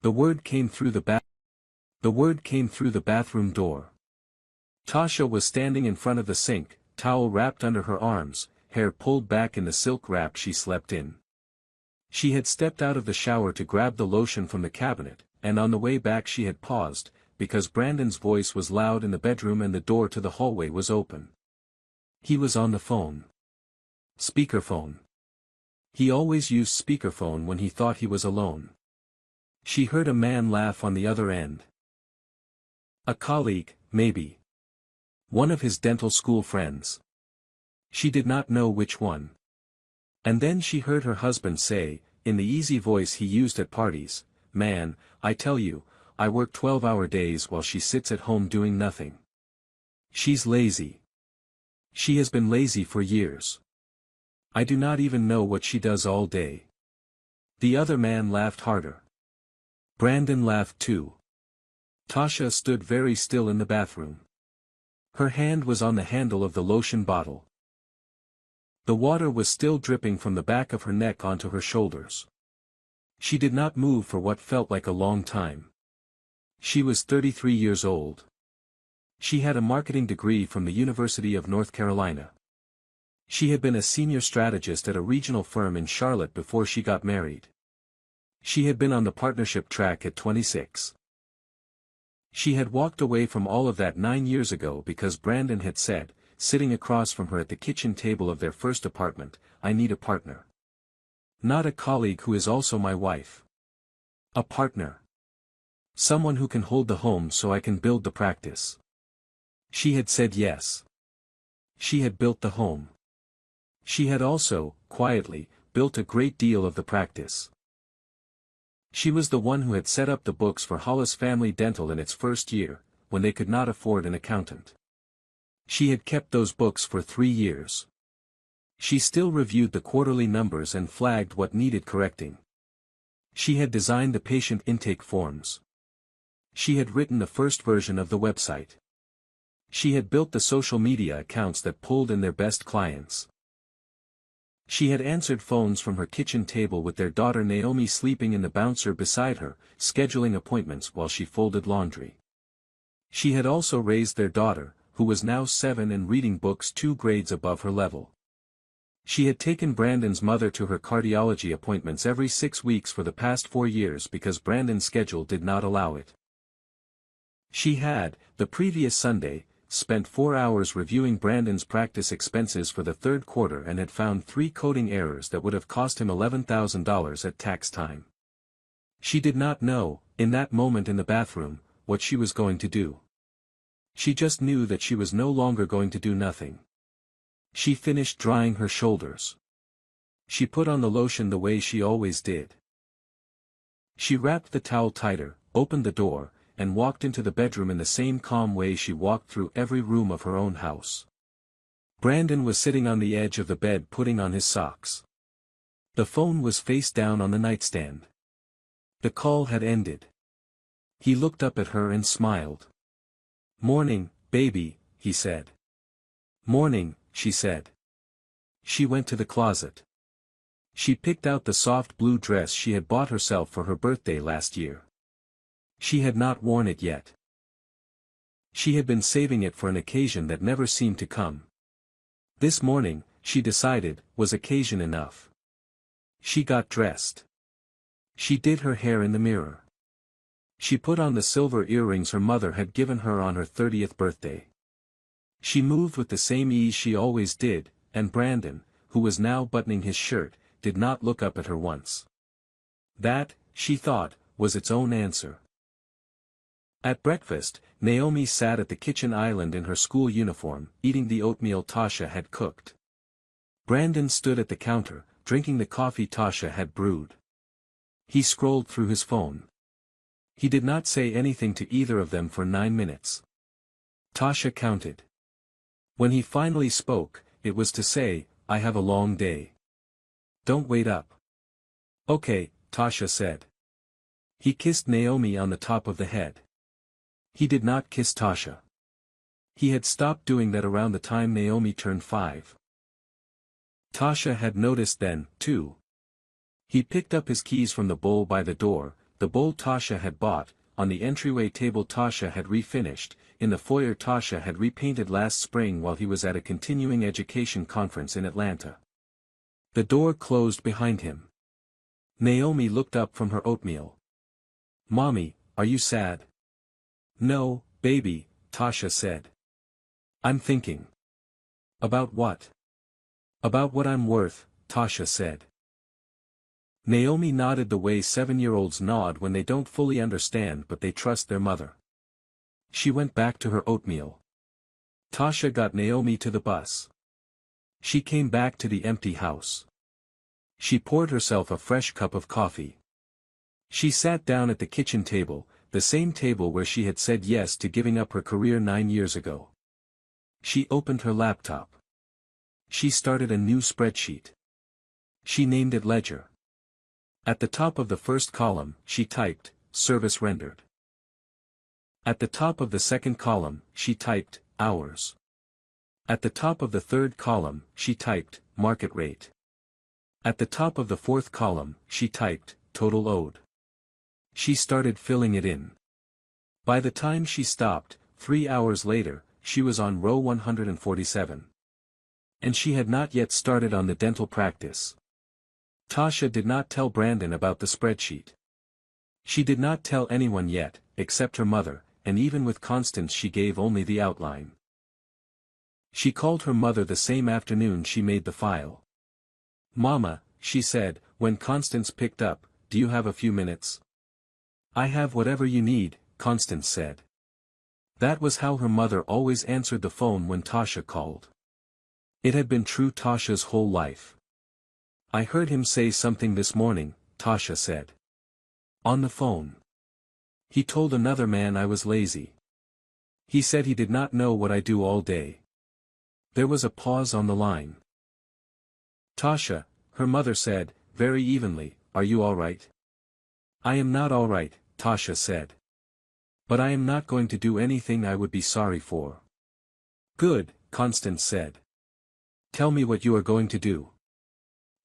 The word came through the bathroom door. Tasha was standing in front of the sink, towel wrapped under her arms, hair pulled back in the silk wrap she slept in. She had stepped out of the shower to grab the lotion from the cabinet, and on the way back she had paused, because Brandon's voice was loud in the bedroom and the door to the hallway was open. He was on the phone. Speakerphone. He always used speakerphone when he thought he was alone. She heard a man laugh on the other end. A colleague, maybe. One of his dental school friends. She did not know which one. And then she heard her husband say, in the easy voice he used at parties, "Man, I tell you, I work 12-hour days while she sits at home doing nothing. She's lazy. She has been lazy for years. I do not even know what she does all day." The other man laughed harder. Brandon laughed too. Tasha stood very still in the bathroom. Her hand was on the handle of the lotion bottle. The water was still dripping from the back of her neck onto her shoulders. She did not move for what felt like a long time. She was 33 years old. She had a marketing degree from the University of North Carolina. She had been a senior strategist at a regional firm in Charlotte before she got married. She had been on the partnership track at 26. She had walked away from all of that 9 years ago because Brandon had said, sitting across from her at the kitchen table of their first apartment, "I need a partner. Not a colleague who is also my wife. A partner. Someone who can hold the home so I can build the practice." She had said yes. She had built the home. She had also, quietly, built a great deal of the practice. She was the one who had set up the books for Hollis Family Dental in its first year, when they could not afford an accountant. She had kept those books for 3 years. She still reviewed the quarterly numbers and flagged what needed correcting. She had designed the patient intake forms. She had written the first version of the website. She had built the social media accounts that pulled in their best clients. She had answered phones from her kitchen table with their daughter Naomi sleeping in the bouncer beside her, scheduling appointments while she folded laundry. She had also raised their daughter, who was now 7 and reading books 2 grades above her level. She had taken Brandon's mother to her cardiology appointments every 6 weeks for the past 4 years because Brandon's schedule did not allow it. She had, the previous Sunday, spent 4 hours reviewing Brandon's practice expenses for the third quarter and had found 3 coding errors that would have cost him $11,000 at tax time. She did not know, in that moment in the bathroom, what she was going to do. She just knew that she was no longer going to do nothing. She finished drying her shoulders. She put on the lotion the way she always did. She wrapped the towel tighter, opened the door, and walked into the bedroom in the same calm way she walked through every room of her own house. Brandon was sitting on the edge of the bed putting on his socks. The phone was face down on the nightstand. The call had ended. He looked up at her and smiled. "Morning, baby," he said. "Morning," she said. She went to the closet. She picked out the soft blue dress she had bought herself for her birthday last year. She had not worn it yet. She had been saving it for an occasion that never seemed to come. This morning, she decided, was occasion enough. She got dressed. She did her hair in the mirror. She put on the silver earrings her mother had given her on her 30th birthday. She moved with the same ease she always did, and Brandon, who was now buttoning his shirt, did not look up at her once. That, she thought, was its own answer. At breakfast, Naomi sat at the kitchen island in her school uniform, eating the oatmeal Tasha had cooked. Brandon stood at the counter, drinking the coffee Tasha had brewed. He scrolled through his phone. He did not say anything to either of them for 9 minutes. Tasha counted. When he finally spoke, it was to say, "I have a long day. Don't wait up." "Okay," Tasha said. He kissed Naomi on the top of the head. He did not kiss Tasha. He had stopped doing that around the time Naomi turned 5. Tasha had noticed then, too. He picked up his keys from the bowl by the door, the bowl Tasha had bought, on the entryway table Tasha had refinished, in the foyer Tasha had repainted last spring while he was at a continuing education conference in Atlanta. The door closed behind him. Naomi looked up from her oatmeal. "Mommy, are you sad?" "No, baby," Tasha said. "I'm thinking." "About what?" "About what I'm worth," Tasha said. Naomi nodded the way 7-year-olds nod when they don't fully understand but they trust their mother. She went back to her oatmeal. Tasha got Naomi to the bus. She came back to the empty house. She poured herself a fresh cup of coffee. She sat down at the kitchen table, the same table where she had said yes to giving up her career 9 years ago. She opened her laptop. She started a new spreadsheet. She named it Ledger. At the top of the first column, she typed, "Service rendered." At the top of the second column, she typed, "Hours." At the top of the third column, she typed, "Market rate." At the top of the fourth column, she typed, "Total owed." She started filling it in. By the time she stopped, 3 hours later, she was on row 147. And she had not yet started on the dental practice. Tasha did not tell Brandon about the spreadsheet. She did not tell anyone yet, except her mother, and even with Constance she gave only the outline. She called her mother the same afternoon she made the file. "Mama," she said, when Constance picked up, "do you have a few minutes?" "I have whatever you need," Constance said. That was how her mother always answered the phone when Tasha called. It had been true Tasha's whole life. "I heard him say something this morning," Tasha said. "On the phone. He told another man I was lazy. He said he did not know what I do all day." There was a pause on the line. "Tasha," her mother said, very evenly, "are you all right?" "I am not all right," Tasha said. "But I am not going to do anything I would be sorry for." "Good," Constance said. "Tell me what you are going to do."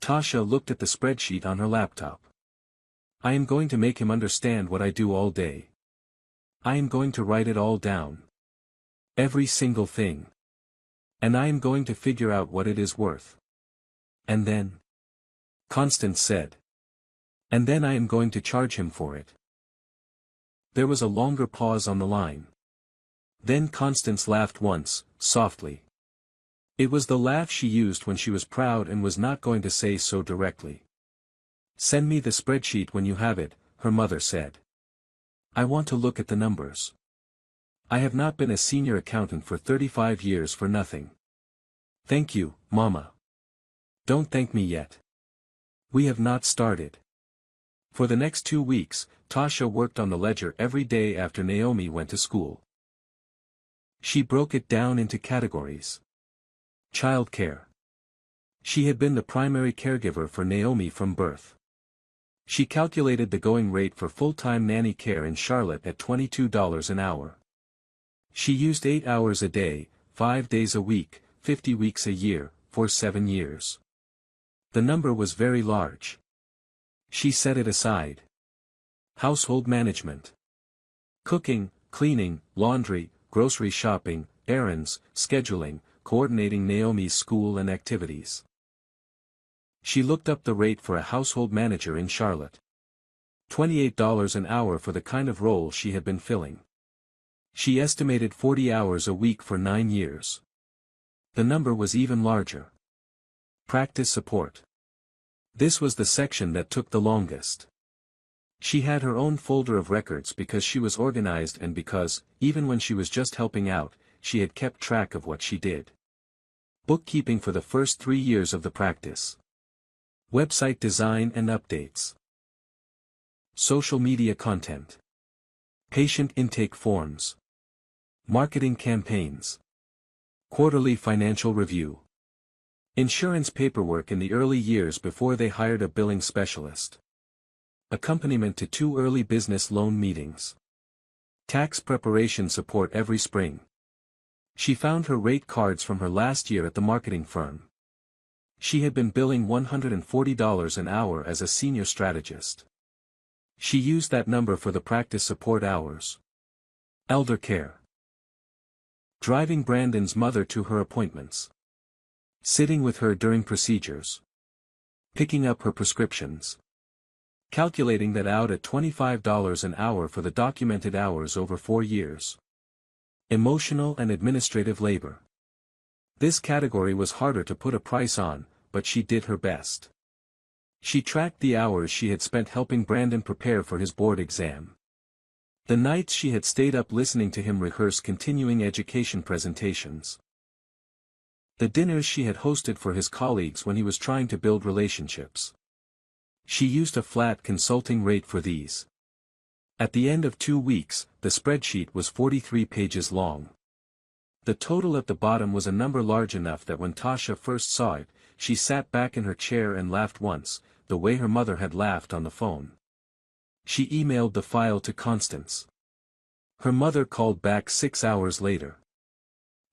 Tasha looked at the spreadsheet on her laptop. "I am going to make him understand what I do all day. I am going to write it all down. Every single thing. And I am going to figure out what it is worth. And then?" Constance said. "And then I am going to charge him for it." There was a longer pause on the line. Then Constance laughed once, softly. It was the laugh she used when she was proud and was not going to say so directly. "Send me the spreadsheet when you have it," her mother said. "I want to look at the numbers. I have not been a senior accountant for 35 years for nothing." "Thank you, Mama." "Don't thank me yet. We have not started." For the next 2 weeks, Tasha worked on the ledger every day after Naomi went to school. She broke it down into categories. Childcare. She had been the primary caregiver for Naomi from birth. She calculated the going rate for full-time nanny care in Charlotte at $22 an hour. She used 8 hours a day, 5 days a week, 50 weeks a year, for 7 years. The number was very large. She set it aside. Household management. Cooking, cleaning, laundry, grocery shopping, errands, scheduling, coordinating Naomi's school and activities. She looked up the rate for a household manager in Charlotte. $28 an hour for the kind of role she had been filling. She estimated 40 hours a week for 9 years. The number was even larger. Practice support. This was the section that took the longest. She had her own folder of records because she was organized and because, even when she was just helping out, she had kept track of what she did. Bookkeeping for the first 3 years of the practice. Website design and updates. Social media content. Patient intake forms. Marketing campaigns. Quarterly financial review. Insurance paperwork in the early years before they hired a billing specialist. Accompaniment to 2 early business loan meetings. Tax preparation support every spring. She found her rate cards from her last year at the marketing firm. She had been billing $140 an hour as a senior strategist. She used that number for the practice support hours. Elder care. Driving Brandon's mother to her appointments. Sitting with her during procedures. Picking up her prescriptions. Calculating that out at $25 an hour for the documented hours over 4 years. Emotional and administrative labor. This category was harder to put a price on, but she did her best. She tracked the hours she had spent helping Brandon prepare for his board exam. The nights she had stayed up listening to him rehearse continuing education presentations. The dinners she had hosted for his colleagues when he was trying to build relationships. She used a flat consulting rate for these. At the end of 2 weeks, the spreadsheet was 43 pages long. The total at the bottom was a number large enough that when Tasha first saw it, she sat back in her chair and laughed once, the way her mother had laughed on the phone. She emailed the file to Constance. Her mother called back 6 hours later.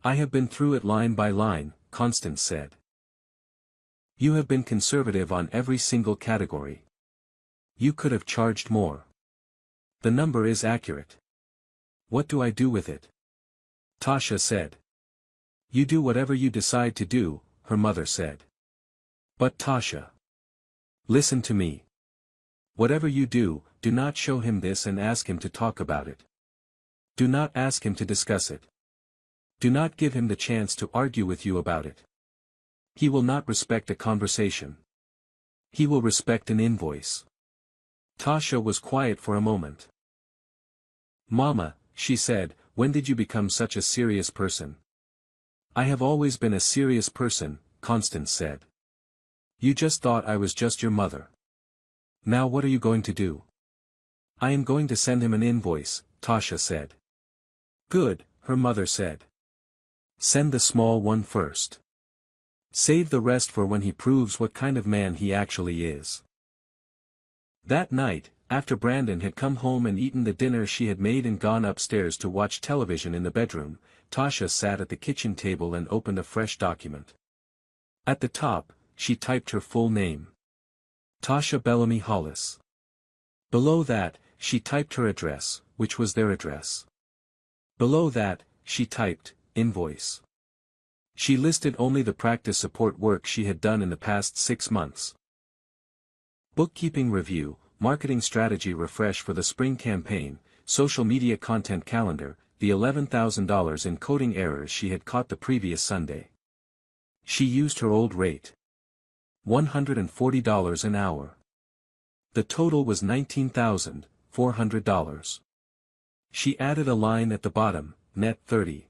"I have been through it line by line," Constance said. "You have been conservative on every single category. You could have charged more. The number is accurate. What do I do with it?" Tasha said. "You do whatever you decide to do," her mother said. "But Tasha. Listen to me. Whatever you do, do not show him this and ask him to talk about it. Do not ask him to discuss it. Do not give him the chance to argue with you about it. He will not respect a conversation. He will respect an invoice." Tasha was quiet for a moment. "Mama," she said, "when did you become such a serious person?" "I have always been a serious person," Constance said. "You just thought I was just your mother. Now what are you going to do?" "I am going to send him an invoice," Tasha said. "Good," her mother said. "Send the small one first. Save the rest for when he proves what kind of man he actually is." That night, after Brandon had come home and eaten the dinner she had made and gone upstairs to watch television in the bedroom, Tasha sat at the kitchen table and opened a fresh document. At the top, she typed her full name. Tasha Bellamy Hollis. Below that, she typed her address, which was their address. Below that, she typed, invoice. She listed only the practice support work she had done in the past 6 months. Bookkeeping review, marketing strategy refresh for the spring campaign, social media content calendar, the $11,000 in coding errors she had caught the previous Sunday. She used her old rate. $140 an hour. The total was $19,400. She added a line at the bottom, net 30.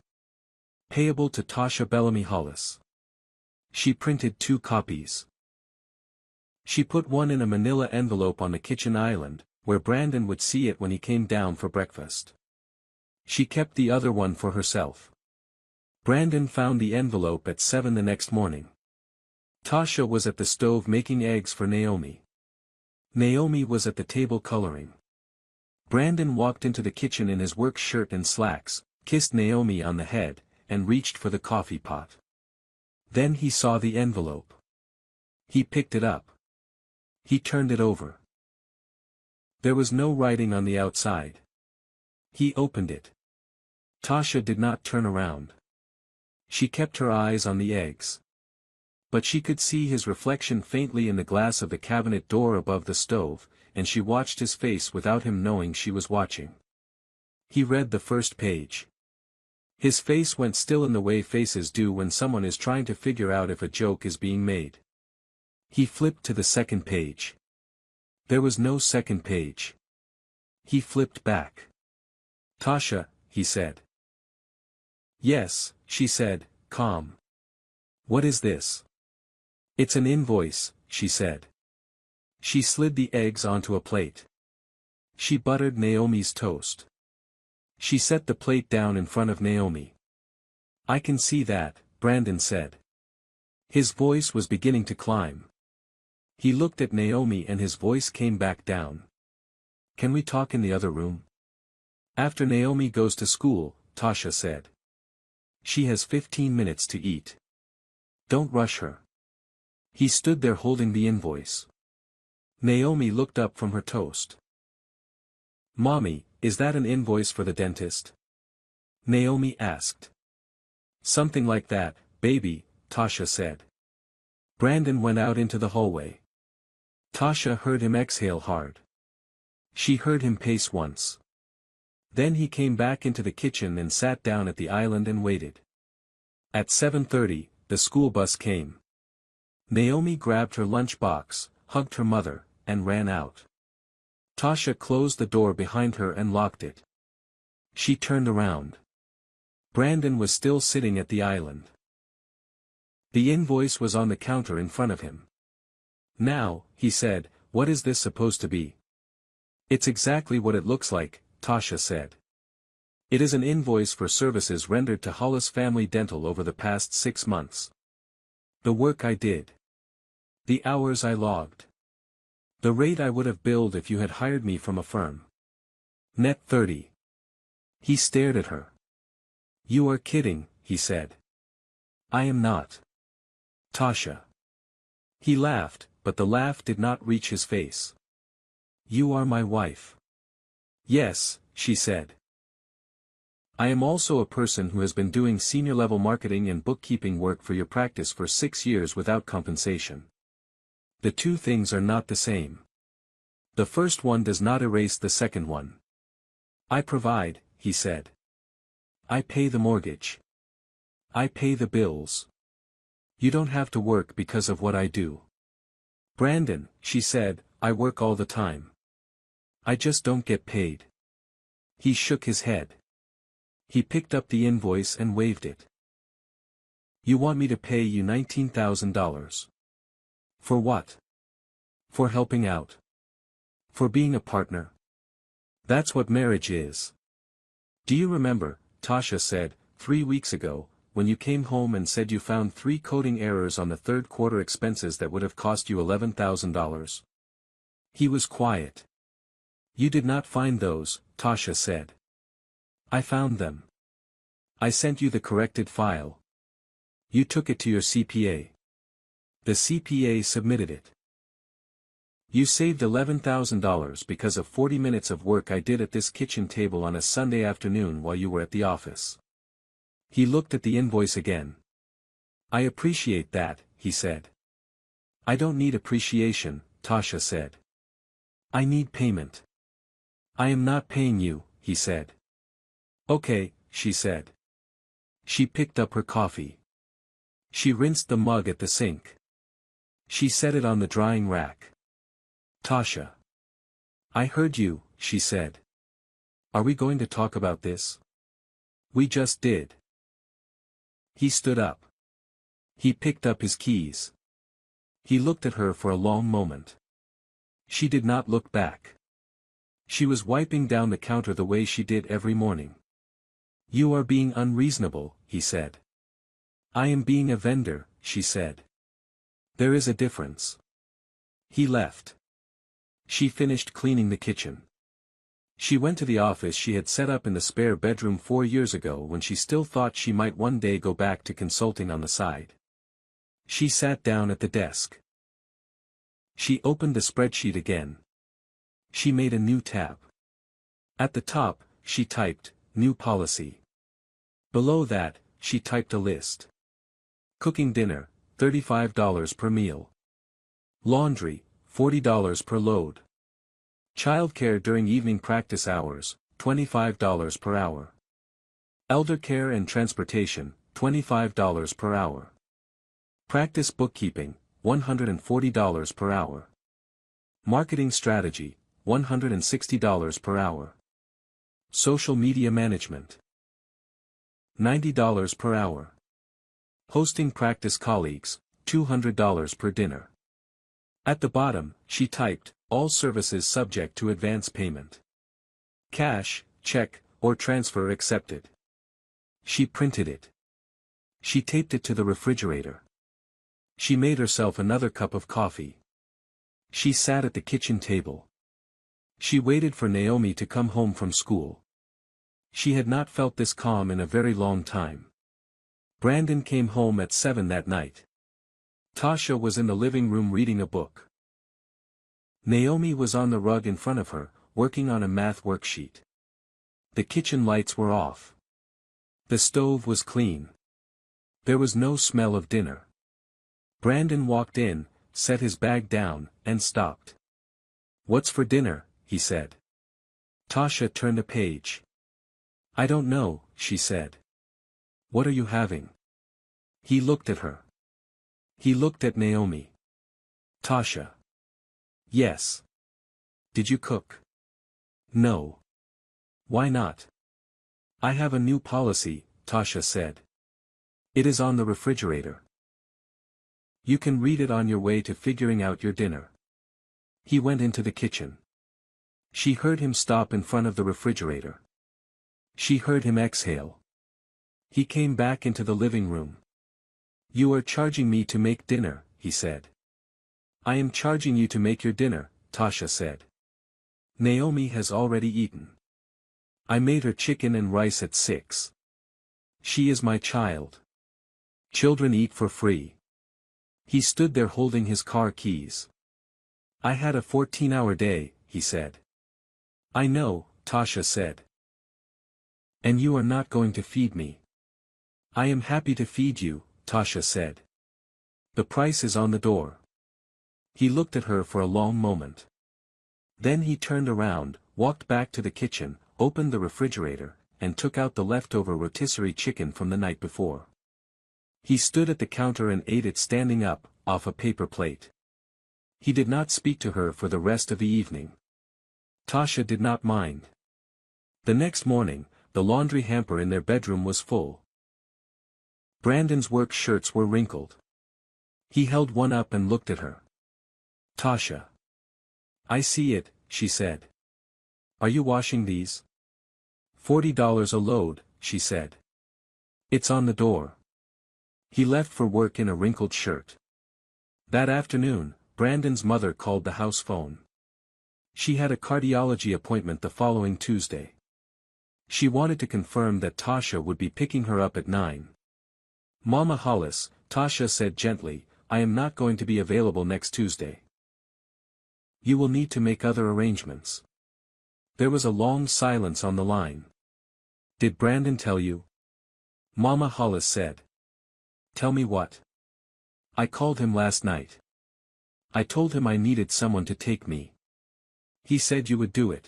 Payable to Tasha Bellamy Hollis. She printed 2 copies. She put one in a manila envelope on the kitchen island, where Brandon would see it when he came down for breakfast. She kept the other one for herself. Brandon found the envelope at 7 the next morning. Tasha was at the stove making eggs for Naomi. Naomi was at the table coloring. Brandon walked into the kitchen in his work shirt and slacks, kissed Naomi on the head, and reached for the coffee pot. Then he saw the envelope. He picked it up. He turned it over. There was no writing on the outside. He opened it. Tasha did not turn around. She kept her eyes on the eggs. But she could see his reflection faintly in the glass of the cabinet door above the stove, and she watched his face without him knowing she was watching. He read the first page. His face went still in the way faces do when someone is trying to figure out if a joke is being made. He flipped to the second page. There was no second page. He flipped back. "Tasha," he said. "Yes," she said, calm. "What is this?" "It's an invoice," she said. She slid the eggs onto a plate. She buttered Naomi's toast. She set the plate down in front of Naomi. "I can see that," Brandon said. His voice was beginning to climb. He looked at Naomi and his voice came back down. "Can we talk in the other room?" "After Naomi goes to school," Tasha said. "She has 15 minutes to eat. Don't rush her." He stood there holding the invoice. Naomi looked up from her toast. "Mommy, is that an invoice for the dentist?" Naomi asked. "Something like that, baby," Tasha said. Brandon went out into the hallway. Tasha heard him exhale hard. She heard him pace once. Then he came back into the kitchen and sat down at the island and waited. At 7:30, the school bus came. Naomi grabbed her lunchbox, hugged her mother, and ran out. Tasha closed the door behind her and locked it. She turned around. Brandon was still sitting at the island. The invoice was on the counter in front of him. "Now," he said, "what is this supposed to be?" "It's exactly what it looks like," Tasha said. "It is an invoice for services rendered to Hollis Family Dental over the past 6 months. The work I did. The hours I logged. The rate I would have billed if you had hired me from a firm. Net 30. He stared at her. "You are kidding," he said. "I am not. Tasha." He laughed, but the laugh did not reach his face. "You are my wife." "Yes," she said. "I am also a person who has been doing senior-level marketing and bookkeeping work for your practice for 6 years without compensation. The two things are not the same. The first one does not erase the second one." "I provide," he said. "I pay the mortgage. I pay the bills. You don't have to work because of what I do." "Brandon," she said, "I work all the time. I just don't get paid." He shook his head. He picked up the invoice and waved it. "You want me to pay you $19,000. For what?" "For helping out. For being a partner. That's what marriage is." "Do you remember," Tasha said, 3 weeks ago, when you came home and said you found 3 coding errors on the third quarter expenses that would have cost you $11,000? He was quiet. "You did not find those," Tasha said. "I found them. I sent you the corrected file. You took it to your CPA. The CPA submitted it. You saved $11,000 because of 40 minutes of work I did at this kitchen table on a Sunday afternoon while you were at the office." He looked at the invoice again. "I appreciate that," he said. "I don't need appreciation," Tasha said. "I need payment." "I am not paying you," he said. "Okay," she said. She picked up her coffee. She rinsed the mug at the sink. She set it on the drying rack. "Tasha. I heard you," she said. "Are we going to talk about this?" "We just did." He stood up. He picked up his keys. He looked at her for a long moment. She did not look back. She was wiping down the counter the way she did every morning. "You are being unreasonable," he said. "I am being a vendor," she said. "There is a difference." He left. She finished cleaning the kitchen. She went to the office she had set up in the spare bedroom 4 years ago when she still thought she might one day go back to consulting on the side. She sat down at the desk. She opened the spreadsheet again. She made a new tab. At the top, she typed, "New policy." Below that, she typed a list. Cooking dinner, $35 per meal. Laundry, $40 per load. Childcare during evening practice hours, $25 per hour. Elder care and transportation, $25 per hour. Practice bookkeeping, $140 per hour. Marketing strategy, $160 per hour. Social media management, $90 per hour. Hosting practice colleagues, $200 per dinner. At the bottom, she typed, "All services subject to advance payment. Cash, check, or transfer accepted." She printed it. She taped it to the refrigerator. She made herself another cup of coffee. She sat at the kitchen table. She waited for Naomi to come home from school. She had not felt this calm in a very long time. Brandon came home at 7 that night. Tasha was in the living room reading a book. Naomi was on the rug in front of her, working on a math worksheet. The kitchen lights were off. The stove was clean. There was no smell of dinner. Brandon walked in, set his bag down, and stopped. "What's for dinner?" he said. Tasha turned a page. "I don't know," she said. "What are you having?" He looked at her. He looked at Naomi. "Tasha." "Yes." "Did you cook?" "No." "Why not?" "I have a new policy," Tasha said. "It is on the refrigerator. You can read it on your way to figuring out your dinner." He went into the kitchen. She heard him stop in front of the refrigerator. She heard him exhale. He came back into the living room. "You are charging me to make dinner," he said. "I am charging you to make your dinner," Tasha said. "Naomi has already eaten. I made her chicken and rice at 6. She is my child. Children eat for free." He stood there holding his car keys. "I had a 14-hour day," he said. "I know," Tasha said. "And you are not going to feed me." "I am happy to feed you," Tasha said. "The price is on the door." He looked at her for a long moment. Then he turned around, walked back to the kitchen, opened the refrigerator, and took out the leftover rotisserie chicken from the night before. He stood at the counter and ate it standing up, off a paper plate. He did not speak to her for the rest of the evening. Tasha did not mind. The next morning, the laundry hamper in their bedroom was full. Brandon's work shirts were wrinkled. He held one up and looked at her. "Tasha." "I see it," she said. "Are you washing these?" $40 a load," she said. "It's on the door." He left for work in a wrinkled shirt. That afternoon, Brandon's mother called the house phone. She had a cardiology appointment the following Tuesday. She wanted to confirm that Tasha would be picking her up at 9. "Mama Hollis," Tasha said gently, "I am not going to be available next Tuesday. You will need to make other arrangements." There was a long silence on the line. "Did Brandon tell you?" Mama Hollis said. "Tell me what?" "I called him last night. I told him I needed someone to take me. He said you would do it."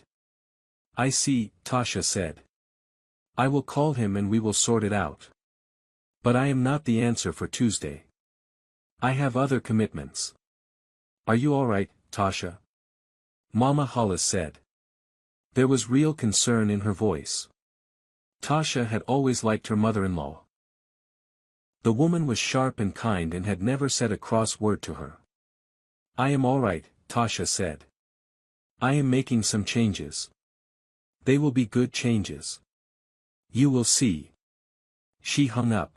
"I see," Tasha said. "I will call him and we will sort it out. But I am not the answer for Tuesday. I have other commitments." "Are you all right, Tasha?" Mama Hollis said. There was real concern in her voice. Tasha had always liked her mother-in-law. The woman was sharp and kind and had never said a cross word to her. "I am all right," Tasha said. "I am making some changes. They will be good changes. You will see." She hung up.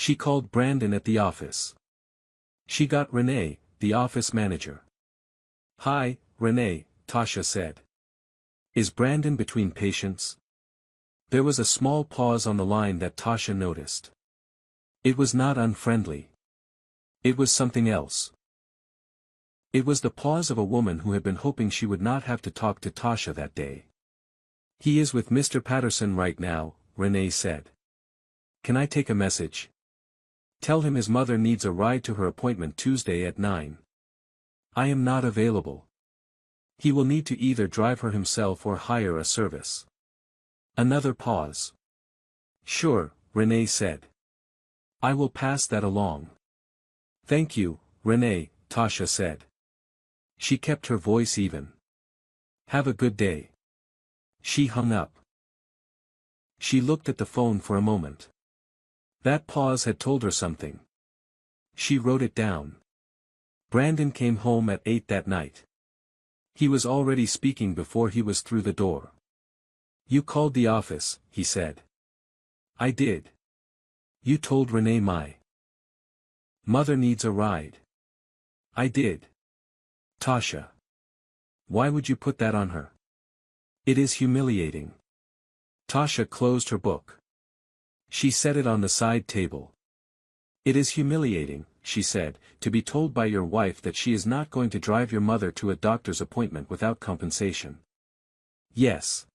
She called Brandon at the office. She got Renee, the office manager. "Hi, Renee," Tasha said. "Is Brandon between patients?" There was a small pause on the line that Tasha noticed. It was not unfriendly. It was something else. It was the pause of a woman who had been hoping she would not have to talk to Tasha that day. "He is with Mr. Patterson right now," Renee said. "Can I take a message? Tell him his mother needs a ride to her appointment Tuesday at 9. I am not available. He will need to either drive her himself or hire a service." Another pause. "Sure," Renee said. "I will pass that along." "Thank you, Renee," Tasha said. She kept her voice even. "Have a good day." She hung up. She looked at the phone for a moment. That pause had told her something. She wrote it down. Brandon came home at 8 that night. He was already speaking before he was through the door. "You called the office," he said. "I did. You told Renee my mother needs a ride." "I did." "Tasha. Why would you put that on her? It is humiliating." Tasha closed her book. She set it on the side table. "It is humiliating," she said, "to be told by your wife that she is not going to drive your mother to a doctor's appointment without compensation. Yes.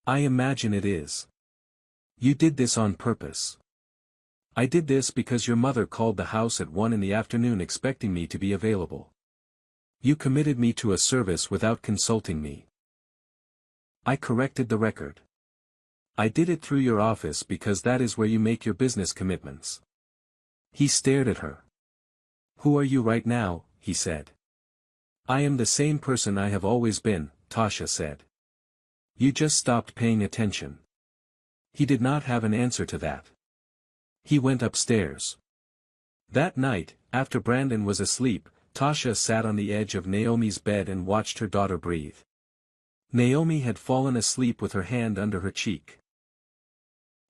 I imagine it is. You did this on purpose. I did this because your mother called the house at 1 in the afternoon expecting me to be available. You committed me to a service without consulting me. I corrected the record. I did it through your office because that is where you make your business commitments. He stared at her. Who are you right now? He said. I am the same person I have always been, Tasha said. You just stopped paying attention. He did not have an answer to that. He went upstairs. That night, after Brandon was asleep, Tasha sat on the edge of Naomi's bed and watched her daughter breathe. Naomi had fallen asleep with her hand under her cheek.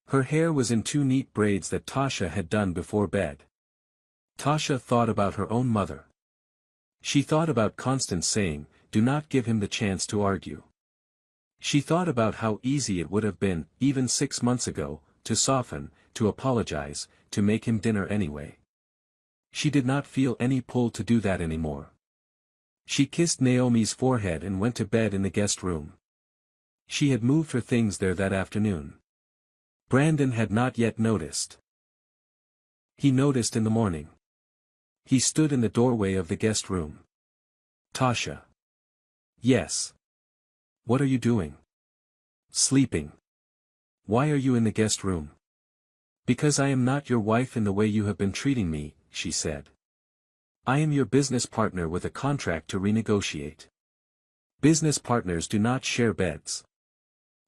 Her hair was in two neat braids that Tasha had done before bed. Tasha thought about her own mother. She thought about Constance saying, "Do not give him the chance to argue." She thought about how easy it would have been, even 6 months ago, to soften, to apologize, to make him dinner anyway. She did not feel any pull to do that anymore. She kissed Naomi's forehead and went to bed in the guest room. She had moved her things there that afternoon. Brandon had not yet noticed. He noticed in the morning. He stood in the doorway of the guest room. Tasha. Yes. What are you doing? Sleeping. Why are you in the guest room? Because I am not your wife in the way you have been treating me, she said. I am your business partner with a contract to renegotiate. Business partners do not share beds.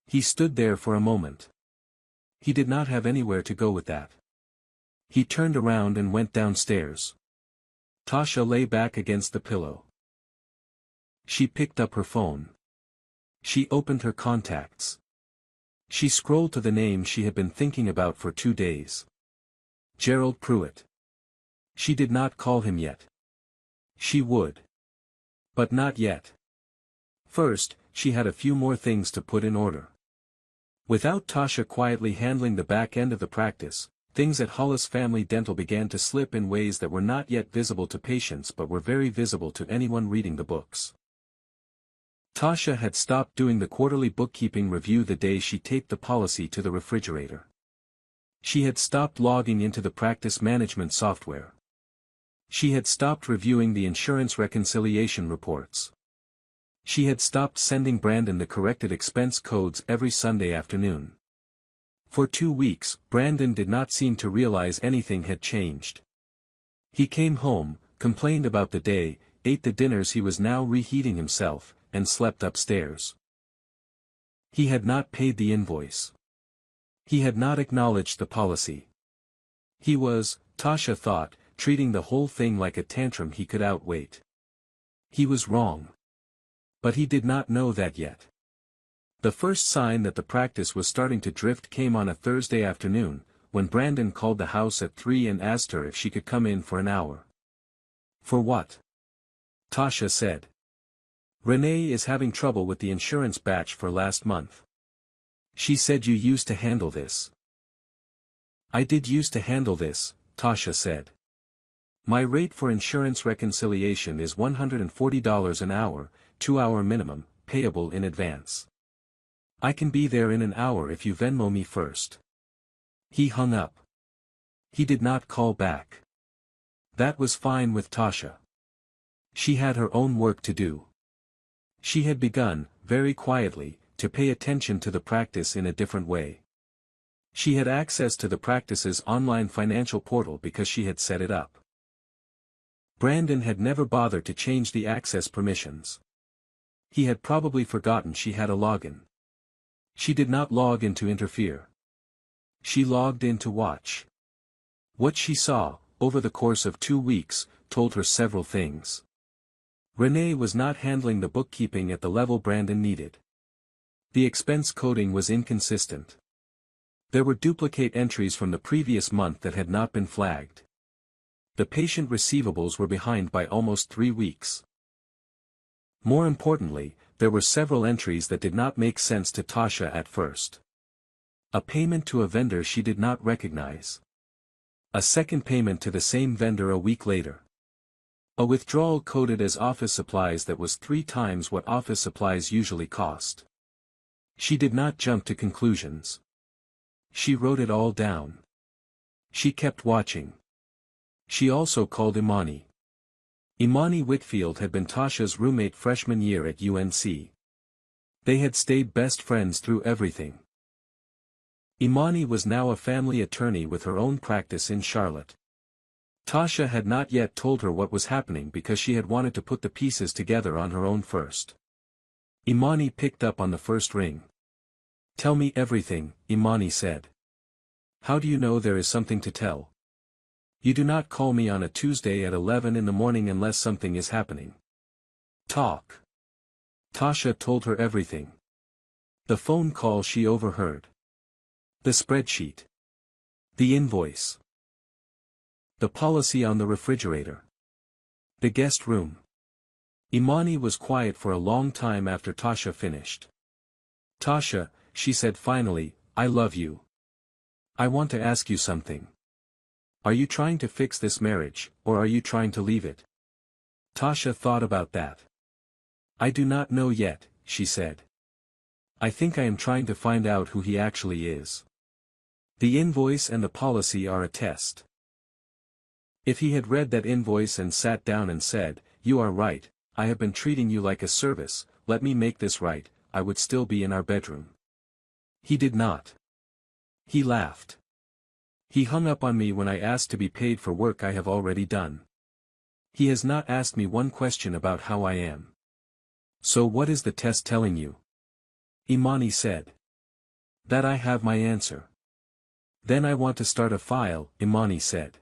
He stood there for a moment. He did not have anywhere to go with that. He turned around and went downstairs. Tasha lay back against the pillow. She picked up her phone. She opened her contacts. She scrolled to the name she had been thinking about for 2 days. Gerald Pruitt. She did not call him yet. She would. But not yet. First, she had a few more things to put in order. Without Tasha quietly handling the back end of the practice, things at Hollis Family Dental began to slip in ways that were not yet visible to patients but were very visible to anyone reading the books. Tasha had stopped doing the quarterly bookkeeping review the day she taped the policy to the refrigerator. She had stopped logging into the practice management software. She had stopped reviewing the insurance reconciliation reports. She had stopped sending Brandon the corrected expense codes every Sunday afternoon. For 2 weeks, Brandon did not seem to realize anything had changed. He came home, complained about the day, ate the dinners he was now reheating himself, and slept upstairs. He had not paid the invoice. He had not acknowledged the policy. He was, Tasha thought, treating the whole thing like a tantrum he could outwait. He was wrong. But he did not know that yet. The first sign that the practice was starting to drift came on a Thursday afternoon, when Brandon called the house at 3 and asked her if she could come in for an hour. For what? Tasha said. Renee is having trouble with the insurance batch for last month. She said you used to handle this. I did used to handle this, Tasha said. My rate for insurance reconciliation is $140 an hour, 2-hour minimum, payable in advance. I can be there in an hour if you Venmo me first. He hung up. He did not call back. That was fine with Tasha. She had her own work to do. She had begun, very quietly, to pay attention to the practice in a different way. She had access to the practice's online financial portal because she had set it up. Brandon had never bothered to change the access permissions. He had probably forgotten she had a login. She did not log in to interfere. She logged in to watch. What she saw, over the course of 2 weeks, told her several things. Renee was not handling the bookkeeping at the level Brandon needed. The expense coding was inconsistent. There were duplicate entries from the previous month that had not been flagged. The patient receivables were behind by almost 3 weeks. More importantly, there were several entries that did not make sense to Tasha at first. A payment to a vendor she did not recognize. A second payment to the same vendor a week later. A withdrawal coded as office supplies that was 3 times what office supplies usually cost. She did not jump to conclusions. She wrote it all down. She kept watching. She also called Imani. Imani Whitfield had been Tasha's roommate freshman year at UNC. They had stayed best friends through everything. Imani was now a family attorney with her own practice in Charlotte. Tasha had not yet told her what was happening because she had wanted to put the pieces together on her own first. Imani picked up on the first ring. "Tell me everything," Imani said. "How do you know there is something to tell? You do not call me on a Tuesday at 11 in the morning unless something is happening. Talk." Tasha told her everything. The phone call she overheard. The spreadsheet. The invoice. The policy on the refrigerator. The guest room. Imani was quiet for a long time after Tasha finished. "Tasha," she said finally, "I love you. I want to ask you something. Are you trying to fix this marriage, or are you trying to leave it?" Tasha thought about that. "I do not know yet," she said. "I think I am trying to find out who he actually is. The invoice and the policy are a test. If he had read that invoice and sat down and said, 'You are right, I have been treating you like a service, let me make this right,' I would still be in our bedroom. He did not. He laughed. He hung up on me when I asked to be paid for work I have already done. He has not asked me one question about how I am. So what is the test telling you?" Imani said. "That I have my answer." "Then I want to start a file," Imani said.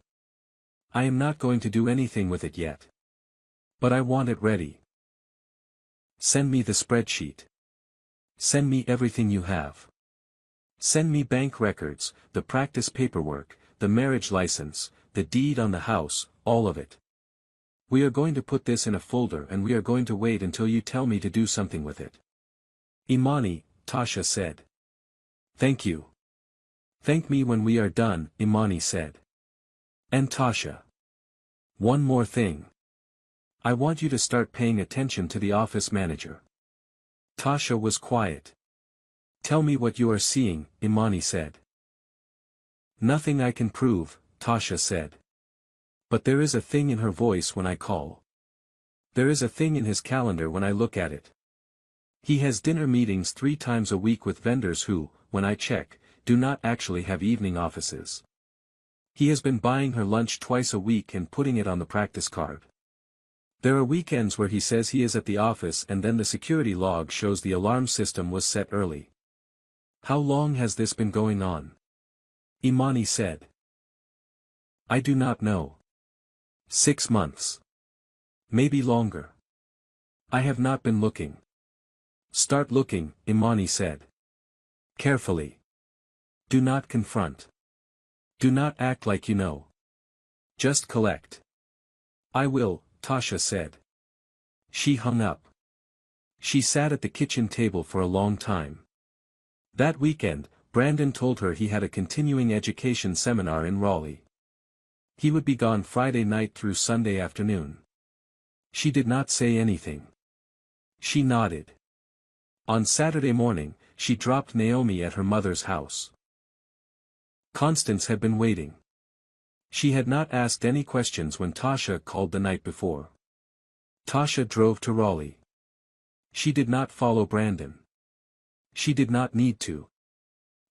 "I am not going to do anything with it yet. But I want it ready. Send me the spreadsheet. Send me everything you have. Send me bank records, the practice paperwork, the marriage license, the deed on the house, all of it. We are going to put this in a folder and we are going to wait until you tell me to do something with it." "Imani," Tasha said. "Thank you. Thank me when we are done," Imani said. "And Tasha. One more thing. I want you to start paying attention to the office manager." Tasha was quiet. "Tell me what you are seeing," Imani said. "Nothing I can prove," Tasha said. "But there is a thing in her voice when I call. There is a thing in his calendar when I look at it. He has dinner meetings 3 times a week with vendors who, when I check, do not actually have evening offices. He has been buying her lunch twice a week and putting it on the practice card. There are weekends where he says he is at the office and then the security log shows the alarm system was set early." "How long has this been going on?" Imani said. "I do not know. 6 months. Maybe longer. I have not been looking." "Start looking," Imani said. "Carefully. Do not confront. Do not act like you know. Just collect." "I will," Tasha said. She hung up. She sat at the kitchen table for a long time. That weekend, Brandon told her he had a continuing education seminar in Raleigh. He would be gone Friday night through Sunday afternoon. She did not say anything. She nodded. On Saturday morning, she dropped Naomi at her mother's house. Constance had been waiting. She had not asked any questions when Tasha called the night before. Tasha drove to Raleigh. She did not follow Brandon. She did not need to.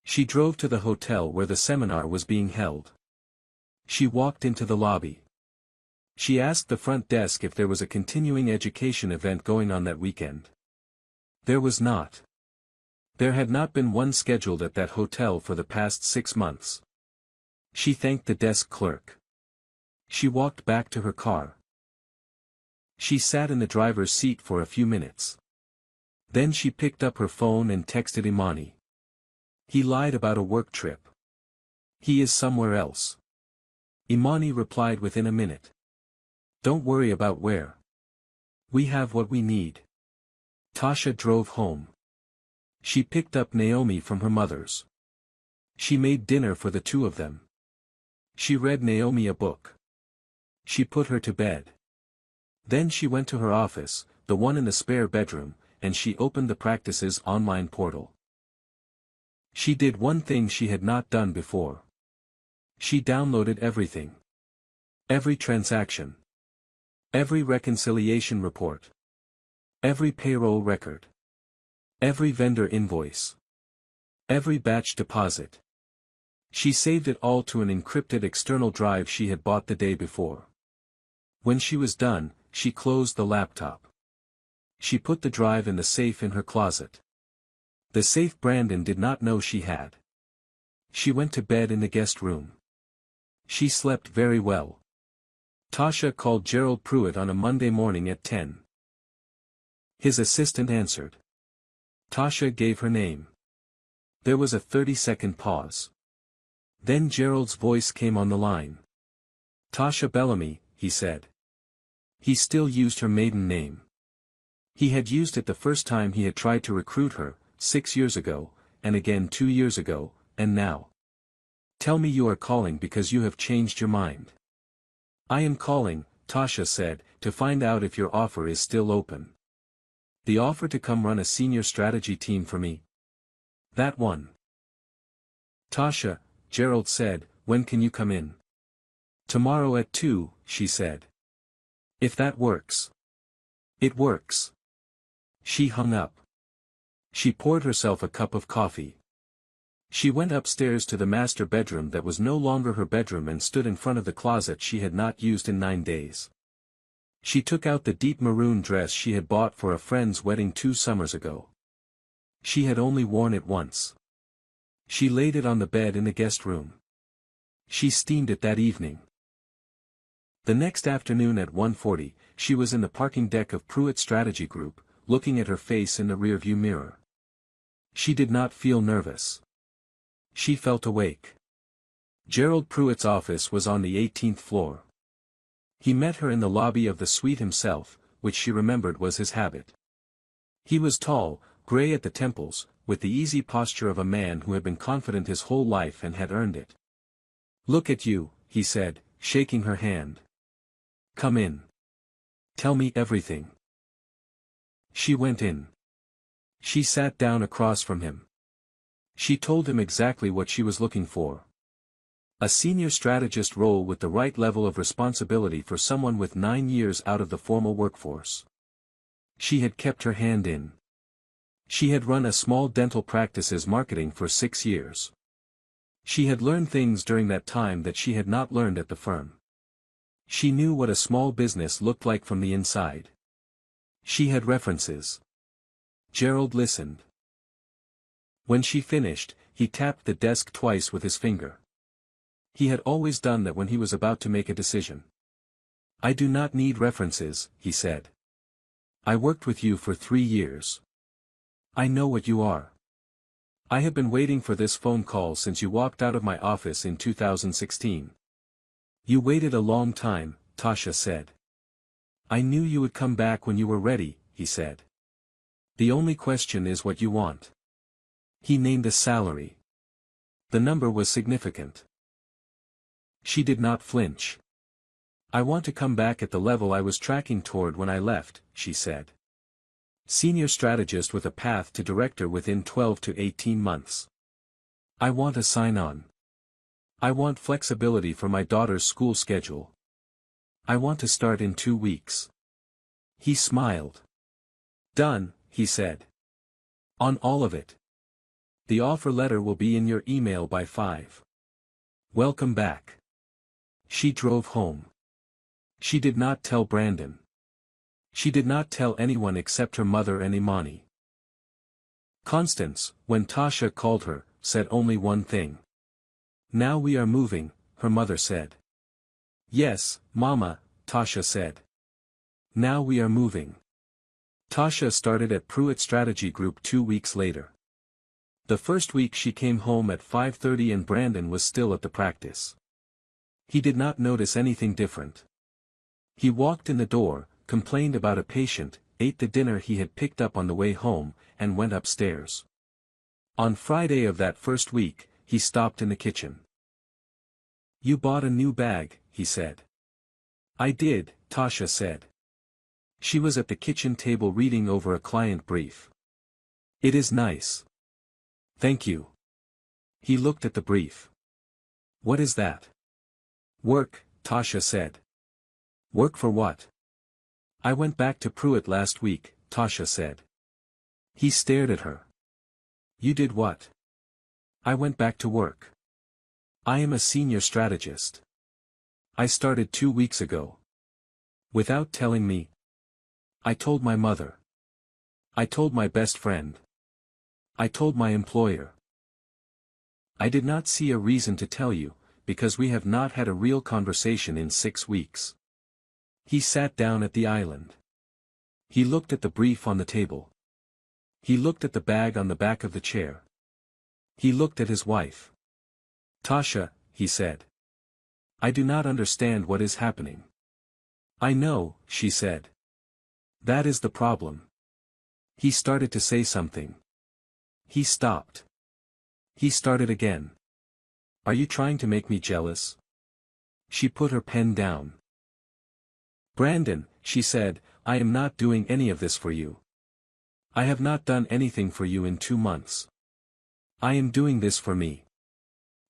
She drove to the hotel where the seminar was being held. She walked into the lobby. She asked the front desk if there was a continuing education event going on that weekend. There was not. There had not been one scheduled at that hotel for the past 6 months. She thanked the desk clerk. She walked back to her car. She sat in the driver's seat for a few minutes. Then she picked up her phone and texted Imani. He lied about a work trip. He is somewhere else. Imani replied within a minute. Don't worry about where. We have what we need. Tasha drove home. She picked up Naomi from her mother's. She made dinner for the two of them. She read Naomi a book. She put her to bed. Then she went to her office, the one in the spare bedroom, and she opened the practice's online portal. She did one thing she had not done before. She downloaded everything. Every transaction. Every reconciliation report. Every payroll record. Every vendor invoice. Every batch deposit. She saved it all to an encrypted external drive she had bought the day before. When she was done, she closed the laptop. She put the drive in the safe in her closet. The safe Brandon did not know she had. She went to bed in the guest room. She slept very well. Tasha called Gerald Pruitt on a Monday morning at 10. His assistant answered. Tasha gave her name. There was a 30-second pause. Then Gerald's voice came on the line. Tasha Bellamy, he said. He still used her maiden name. He had used it the first time he had tried to recruit her, 6 years ago, and again 2 years ago, and now. Tell me you are calling because you have changed your mind. I am calling, Tasha said, to find out if your offer is still open. The offer to come run a senior strategy team for me. That one. Tasha, Gerald said, when can you come in? Tomorrow at 2, she said. If that works. It works. She hung up. She poured herself a cup of coffee. She went upstairs to the master bedroom that was no longer her bedroom and stood in front of the closet she had not used in 9 days. She took out the deep maroon dress she had bought for a friend's wedding 2 summers ago. She had only worn it once. She laid it on the bed in the guest room. She steamed it that evening. The next afternoon at 1:40, she was in the parking deck of Pruitt Strategy Group, looking at her face in the rearview mirror. She did not feel nervous. She felt awake. Gerald Pruitt's office was on the 18th floor. He met her in the lobby of the suite himself, which she remembered was his habit. He was tall, gray at the temples, with the easy posture of a man who had been confident his whole life and had earned it. Look at you, he said, shaking her hand. Come in. Tell me everything. She went in. She sat down across from him. She told him exactly what she was looking for. A senior strategist role with the right level of responsibility for someone with 9 years out of the formal workforce. She had kept her hand in. She had run a small dental practice's marketing for 6 years. She had learned things during that time that she had not learned at the firm. She knew what a small business looked like from the inside. She had references. Gerald listened. When she finished, he tapped the desk twice with his finger. He had always done that when he was about to make a decision. I do not need references, he said. I worked with you for 3 years. I know what you are. I have been waiting for this phone call since you walked out of my office in 2016. You waited a long time, Tasha said. I knew you would come back when you were ready, he said. The only question is what you want. He named a salary. The number was significant. She did not flinch. I want to come back at the level I was tracking toward when I left, she said. Senior strategist with a path to director within 12 to 18 months. I want a sign-on. I want flexibility for my daughter's school schedule. I want to start in 2 weeks. He smiled. Done, he said. On all of it. The offer letter will be in your email by 5. Welcome back. She drove home. She did not tell Brandon. She did not tell anyone except her mother and Imani. Constance, when Tasha called her, said only one thing. Now we are moving, her mother said. Yes, Mama, Tasha said. Now we are moving. Tasha started at Pruitt Strategy Group 2 weeks later. The first week she came home at 5:30 and Brandon was still at the practice. He did not notice anything different. He walked in the door, complained about a patient, ate the dinner he had picked up on the way home, and went upstairs. On Friday of that first week, he stopped in the kitchen. You bought a new bag, he said. I did, Tasha said. She was at the kitchen table reading over a client brief. It is nice. Thank you. He looked at the brief. What is that? Work, Tasha said. Work for what? I went back to Pruitt last week, Tasha said. He stared at her. You did what? I went back to work. I am a senior strategist. I started 2 weeks ago. Without telling me. I told my mother. I told my best friend. I told my employer. I did not see a reason to tell you, because we have not had a real conversation in 6 weeks. He sat down at the island. He looked at the brief on the table. He looked at the bag on the back of the chair. He looked at his wife. Tasha, he said. I do not understand what is happening. I know, she said. That is the problem. He started to say something. He stopped. He started again. Are you trying to make me jealous? She put her pen down. Brandon, she said, I am not doing any of this for you. I have not done anything for you in 2 months. I am doing this for me.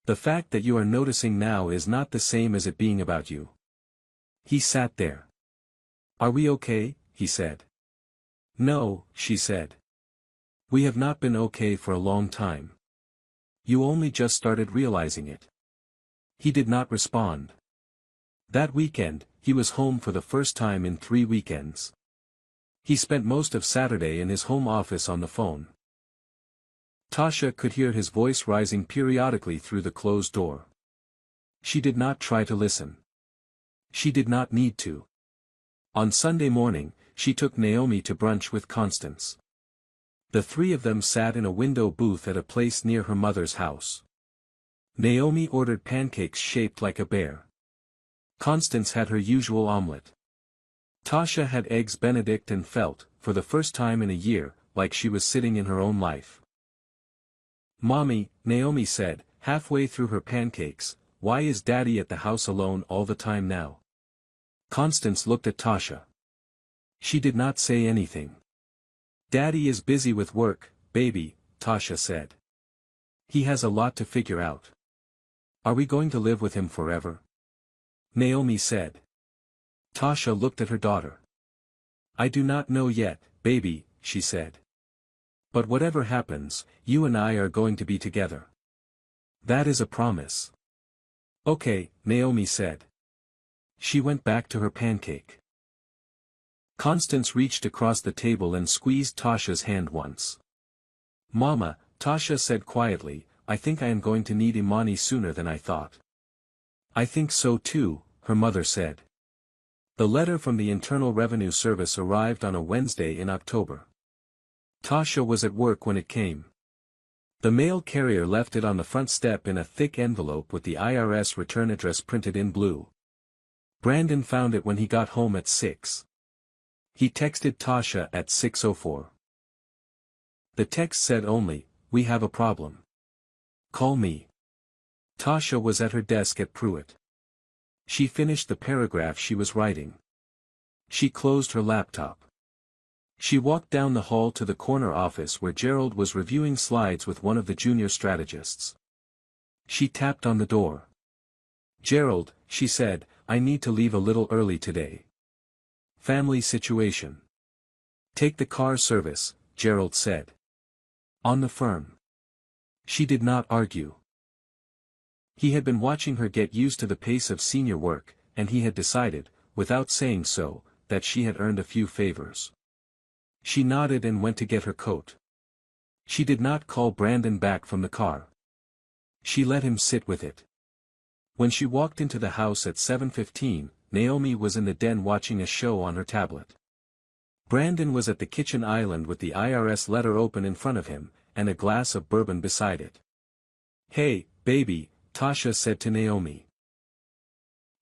The fact that you are noticing now is not the same as it being about you. He sat there. Are we okay? He said. No, she said. We have not been okay for a long time. You only just started realizing it. He did not respond. That weekend, he was home for the first time in 3 weekends. He spent most of Saturday in his home office on the phone. Tasha could hear his voice rising periodically through the closed door. She did not try to listen. She did not need to. On Sunday morning, she took Naomi to brunch with Constance. The three of them sat in a window booth at a place near her mother's house. Naomi ordered pancakes shaped like a bear. Constance had her usual omelette. Tasha had eggs Benedict and felt, for the first time in a year, like she was sitting in her own life. Mommy, Naomi said, halfway through her pancakes, why is Daddy at the house alone all the time now? Constance looked at Tasha. She did not say anything. Daddy is busy with work, baby, Tasha said. He has a lot to figure out. Are we going to live with him forever? Naomi said. Tasha looked at her daughter. I do not know yet, baby, she said. But whatever happens, you and I are going to be together. That is a promise. Okay, Naomi said. She went back to her pancake. Constance reached across the table and squeezed Tasha's hand once. Mama, Tasha said quietly, I think I am going to need Imani sooner than I thought. I think so too, her mother said. The letter from the Internal Revenue Service arrived on a Wednesday in October. Tasha was at work when it came. The mail carrier left it on the front step in a thick envelope with the IRS return address printed in blue. Brandon found it when he got home at 6. He texted Tasha at 6:04. The text said only, we have a problem. Call me. Tasha was at her desk at Pruitt. She finished the paragraph she was writing. She closed her laptop. She walked down the hall to the corner office where Gerald was reviewing slides with one of the junior strategists. She tapped on the door. Gerald, she said, I need to leave a little early today. Family situation. Take the car service, Gerald said. On the firm. She did not argue. He had been watching her get used to the pace of senior work, and he had decided, without saying so, that she had earned a few favors. She nodded and went to get her coat. She did not call Brandon back from the car. She let him sit with it. When she walked into the house at 7:15, Naomi was in the den watching a show on her tablet. Brandon was at the kitchen island with the IRS letter open in front of him, and a glass of bourbon beside it. Hey, baby, Tasha said to Naomi.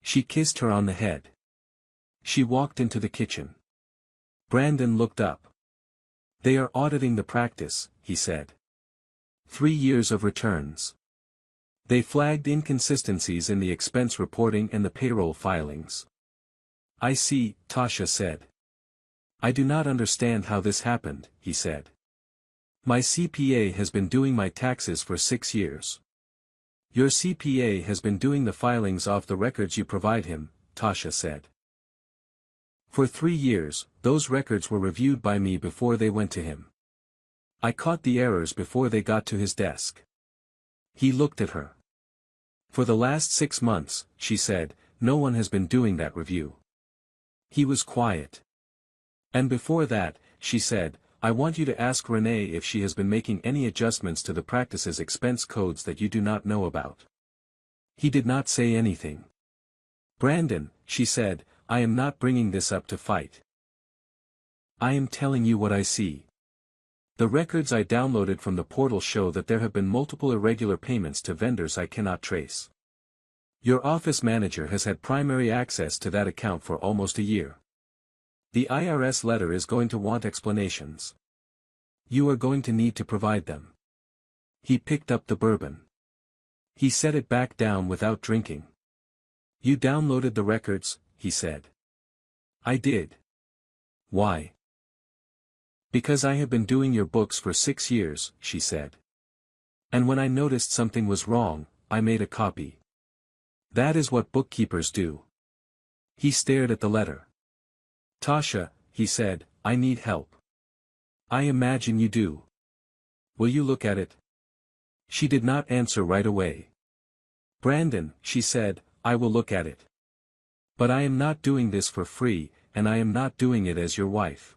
She kissed her on the head. She walked into the kitchen. Brandon looked up. They are auditing the practice, he said. 3 years of returns. They flagged inconsistencies in the expense reporting and the payroll filings. I see, Tasha said. I do not understand how this happened, he said. My CPA has been doing my taxes for 6 years. Your CPA has been doing the filings off the records you provide him, Tasha said. For 3 years, those records were reviewed by me before they went to him. I caught the errors before they got to his desk. He looked at her. For the last 6 months, she said, no one has been doing that review. He was quiet. And before that, she said, I want you to ask Renee if she has been making any adjustments to the practice's expense codes that you do not know about. He did not say anything. Brandon, she said, I am not bringing this up to fight. I am telling you what I see. The records I downloaded from the portal show that there have been multiple irregular payments to vendors I cannot trace. Your office manager has had primary access to that account for almost a year. The IRS letter is going to want explanations. You are going to need to provide them. He picked up the bourbon. He set it back down without drinking. You downloaded the records, he said. I did. Why? Because I have been doing your books for 6 years, she said. And when I noticed something was wrong, I made a copy. That is what bookkeepers do. He stared at the letter. Tasha, he said, I need help. I imagine you do. Will you look at it? She did not answer right away. Brandon, she said, I will look at it. But I am not doing this for free, and I am not doing it as your wife.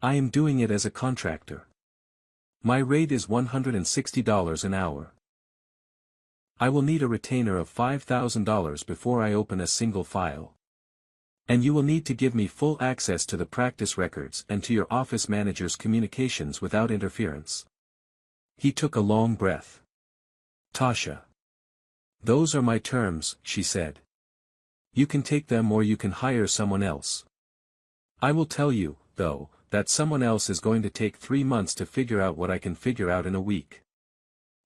I am doing it as a contractor. My rate is $160 an hour. I will need a retainer of $5,000 before I open a single file. And you will need to give me full access to the practice records and to your office manager's communications without interference. He took a long breath. Tasha. Those are my terms, she said. You can take them or you can hire someone else. I will tell you, though, that someone else is going to take 3 months to figure out what I can figure out in a week.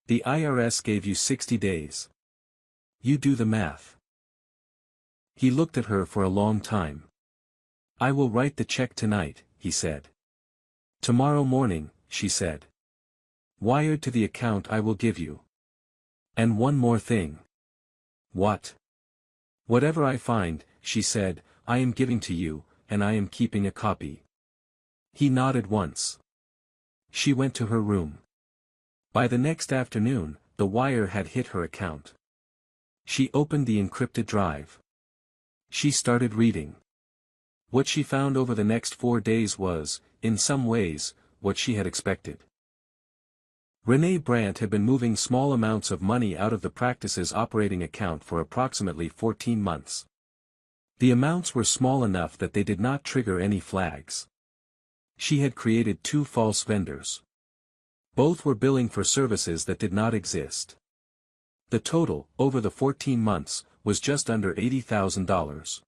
The IRS gave you 60 days. You do the math. He looked at her for a long time. I will write the check tonight, he said. Tomorrow morning, she said. Wired to the account I will give you. And one more thing. What? Whatever I find, she said, I am giving to you, and I am keeping a copy. He nodded once. She went to her room. By the next afternoon, the wire had hit her account. She opened the encrypted drive. She started reading. What she found over the next 4 days was, in some ways, what she had expected. Renee Brandt had been moving small amounts of money out of the practice's operating account for approximately 14 months. The amounts were small enough that they did not trigger any flags. She had created 2 false vendors. Both were billing for services that did not exist. The total, over the 14 months, was just under $80,000.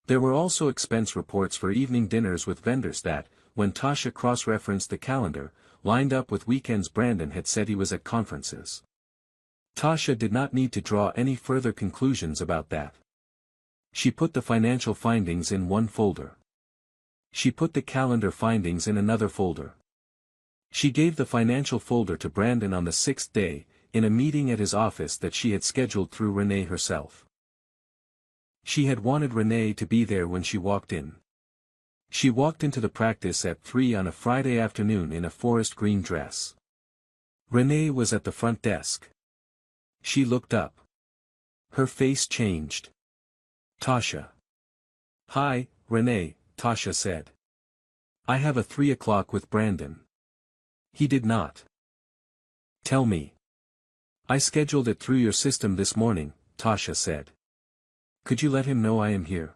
There were also expense reports for evening dinners with vendors that, when Tasha cross-referenced the calendar, lined up with weekends Brandon had said he was at conferences. Tasha did not need to draw any further conclusions about that. She put the financial findings in one folder. She put the calendar findings in another folder. She gave the financial folder to Brandon on the 6th day, in a meeting at his office that she had scheduled through Renee herself. She had wanted Renee to be there when she walked in. She walked into the practice at 3 on a Friday afternoon in a forest green dress. Renee was at the front desk. She looked up. Her face changed. Tasha. Hi, Renee, Tasha said. I have a 3 o'clock with Brandon. He did not. Tell me. I scheduled it through your system this morning, Tasha said. Could you let him know I am here?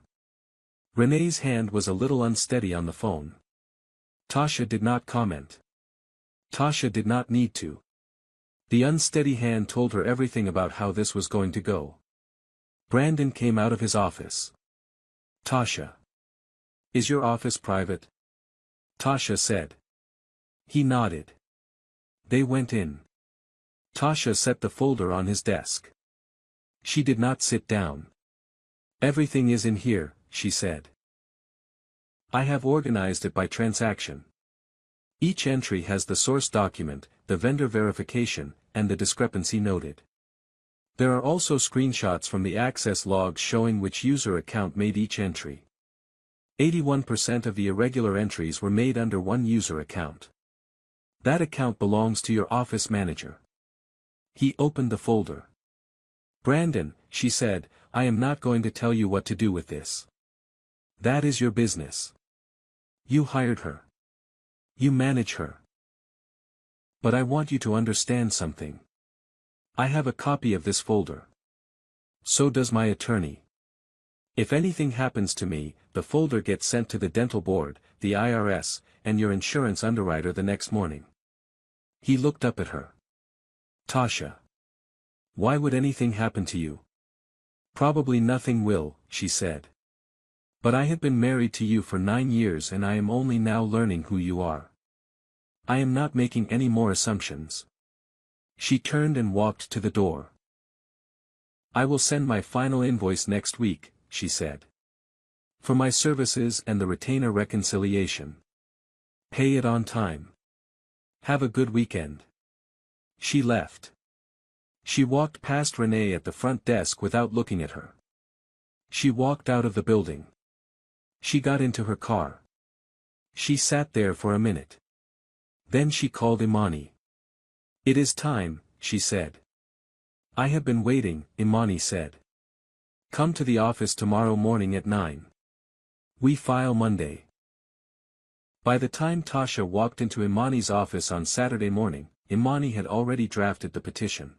Renee's hand was a little unsteady on the phone. Tasha did not comment. Tasha did not need to. The unsteady hand told her everything about how this was going to go. Brandon came out of his office. Tasha. Is your office private? Tasha said. He nodded. They went in. Tasha set the folder on his desk. She did not sit down. Everything is in here, she said. I have organized it by transaction. Each entry has the source document, the vendor verification, and the discrepancy noted. There are also screenshots from the access logs showing which user account made each entry. 81% of the irregular entries were made under one user account. That account belongs to your office manager. He opened the folder. Brandon, she said, I am not going to tell you what to do with this. That is your business. You hired her. You manage her. But I want you to understand something. I have a copy of this folder. So does my attorney. If anything happens to me, the folder gets sent to the dental board, the IRS, and your insurance underwriter the next morning. He looked up at her. Tasha. Why would anything happen to you? Probably nothing will, she said. But I have been married to you for 9 years and I am only now learning who you are. I am not making any more assumptions. She turned and walked to the door. I will send my final invoice next week, she said. For my services and the retainer reconciliation. Pay it on time. Have a good weekend. She left. She walked past Renee at the front desk without looking at her. She walked out of the building. She got into her car. She sat there for a minute. Then she called Imani. It is time, she said. I have been waiting, Imani said. Come to the office tomorrow morning at 9. We file Monday. By the time Tasha walked into Imani's office on Saturday morning, Imani had already drafted the petition.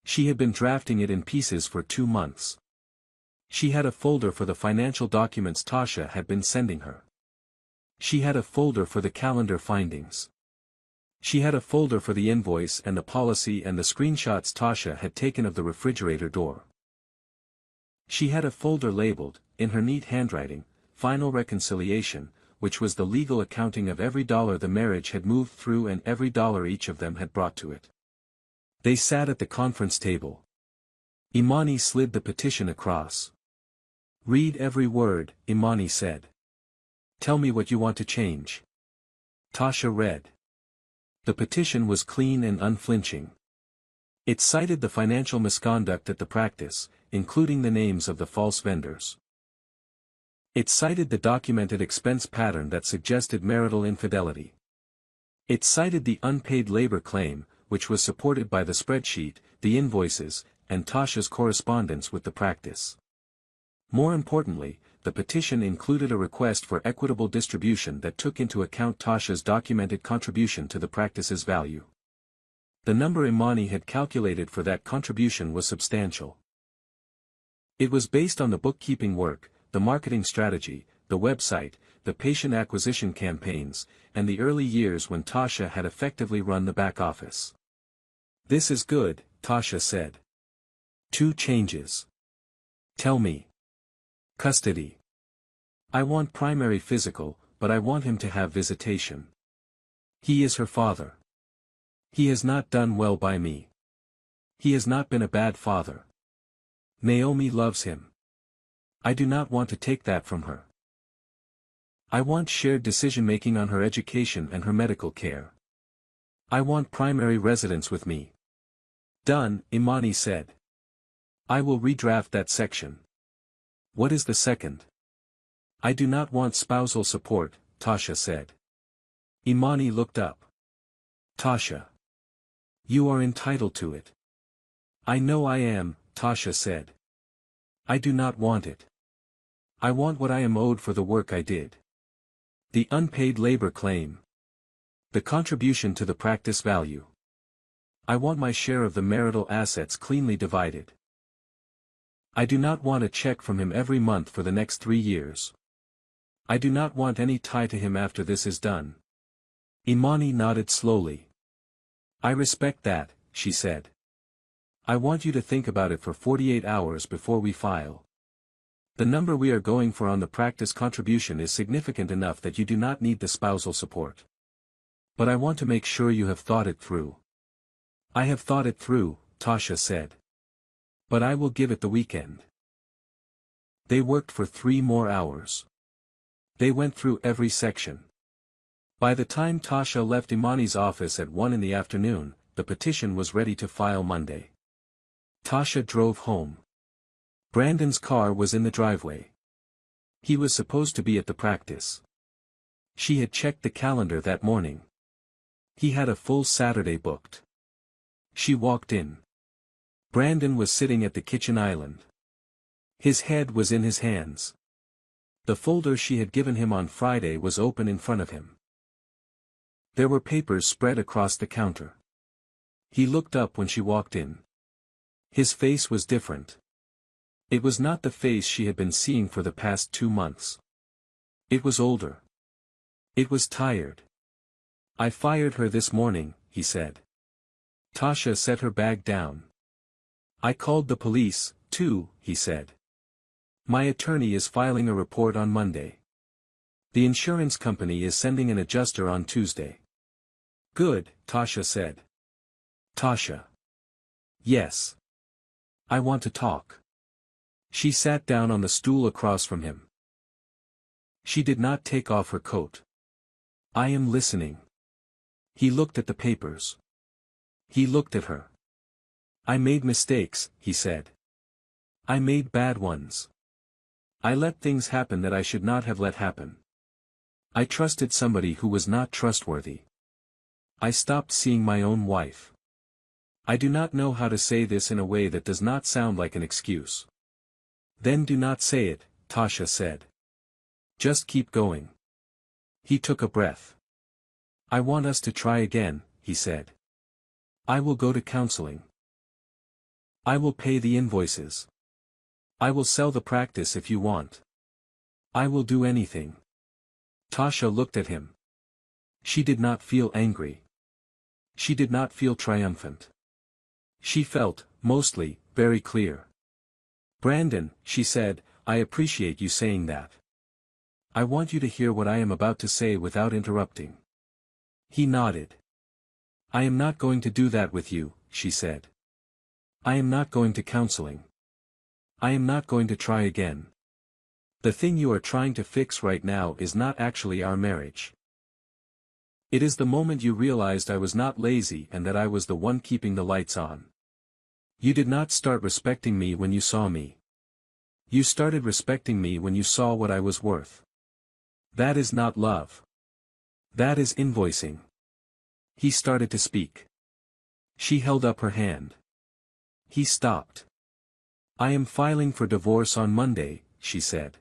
She had been drafting it in pieces for 2 months. She had a folder for the financial documents Tasha had been sending her. She had a folder for the calendar findings. She had a folder for the invoice and the policy and the screenshots Tasha had taken of the refrigerator door. She had a folder labeled, in her neat handwriting, Final Reconciliation, which was the legal accounting of every dollar the marriage had moved through and every dollar each of them had brought to it. They sat at the conference table. Imani slid the petition across. Read every word, Imani said. Tell me what you want to change. Tasha read. The petition was clean and unflinching. It cited the financial misconduct at the practice, including the names of the false vendors. It cited the documented expense pattern that suggested marital infidelity. It cited the unpaid labor claim, which was supported by the spreadsheet, the invoices, and Tasha's correspondence with the practice. More importantly, the petition included a request for equitable distribution that took into account Tasha's documented contribution to the practice's value. The number Imani had calculated for that contribution was substantial. It was based on the bookkeeping work, the marketing strategy, the website, the patient acquisition campaigns, and the early years when Tasha had effectively run the back office. This is good, Tasha said. 2 changes. Tell me. Custody. I want primary physical, but I want him to have visitation. He is her father. He has not done well by me. He has not been a bad father. Naomi loves him. I do not want to take that from her. I want shared decision-making on her education and her medical care. I want primary residence with me. Done, Imani said. I will redraft that section. What is the second? I do not want spousal support, Tasha said. Imani looked up. Tasha. You are entitled to it. I know I am, Tasha said. I do not want it. I want what I am owed for the work I did. The unpaid labor claim. The contribution to the practice value. I want my share of the marital assets cleanly divided. I do not want a check from him every month for the next 3 years. I do not want any tie to him after this is done. Imani nodded slowly. I respect that, she said. I want you to think about it for 48 hours before we file. The number we are going for on the practice contribution is significant enough that you do not need the spousal support. But I want to make sure you have thought it through. I have thought it through, Tasha said. But I will give it the weekend. They worked for 3 more hours. They went through every section. By the time Tasha left Imani's office at 1 in the afternoon, the petition was ready to file Monday. Tasha drove home. Brandon's car was in the driveway. He was supposed to be at the practice. She had checked the calendar that morning. He had a full Saturday booked. She walked in. Brandon was sitting at the kitchen island. His head was in his hands. The folder she had given him on Friday was open in front of him. There were papers spread across the counter. He looked up when she walked in. His face was different. It was not the face she had been seeing for the past 2 months. It was older. It was tired. "I fired her this morning," he said. Tasha set her bag down. "I called the police, too," he said. "My attorney is filing a report on Monday. The insurance company is sending an adjuster on Tuesday." "Good," Tasha said. "Tasha." "Yes. I want to talk." She sat down on the stool across from him. She did not take off her coat. "I am listening." He looked at the papers. He looked at her. "I made mistakes," he said. "I made bad ones. I let things happen that I should not have let happen. I trusted somebody who was not trustworthy. I stopped seeing my own wife. I do not know how to say this in a way that does not sound like an excuse." "Then do not say it," Tasha said. "Just keep going." He took a breath. "I want us to try again," he said. "I will go to counseling. I will pay the invoices. I will sell the practice if you want. I will do anything." Tasha looked at him. She did not feel angry. She did not feel triumphant. She felt, mostly, very clear. "Brandon," she said, "I appreciate you saying that. I want you to hear what I am about to say without interrupting." He nodded. "I am not going to do that with you," she said. "I am not going to counseling. I am not going to try again. The thing you are trying to fix right now is not actually our marriage. It is the moment you realized I was not lazy and that I was the one keeping the lights on. You did not start respecting me when you saw me. You started respecting me when you saw what I was worth. That is not love. That is invoicing." He started to speak. She held up her hand. He stopped. "I am filing for divorce on Monday," she said.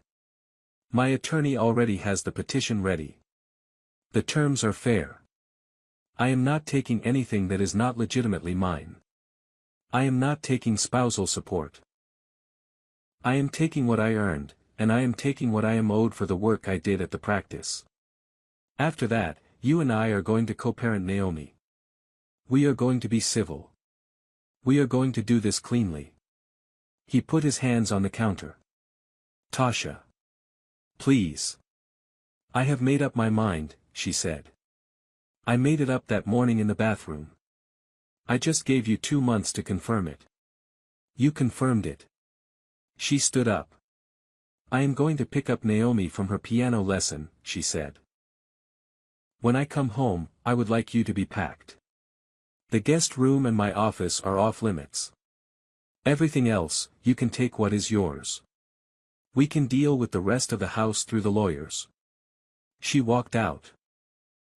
"My attorney already has the petition ready. The terms are fair. I am not taking anything that is not legitimately mine. I am not taking spousal support. I am taking what I earned, and I am taking what I am owed for the work I did at the practice. After that, you and I are going to co-parent Naomi. We are going to be civil. We are going to do this cleanly." He put his hands on the counter. "Tasha. Please. I have made up my mind," she said. "I made it up that morning in the bathroom. I just gave you 2 months to confirm it. You confirmed it." She stood up. "I am going to pick up Naomi from her piano lesson," she said. "When I come home, I would like you to be packed. The guest room and my office are off limits. Everything else, you can take what is yours. We can deal with the rest of the house through the lawyers." She walked out.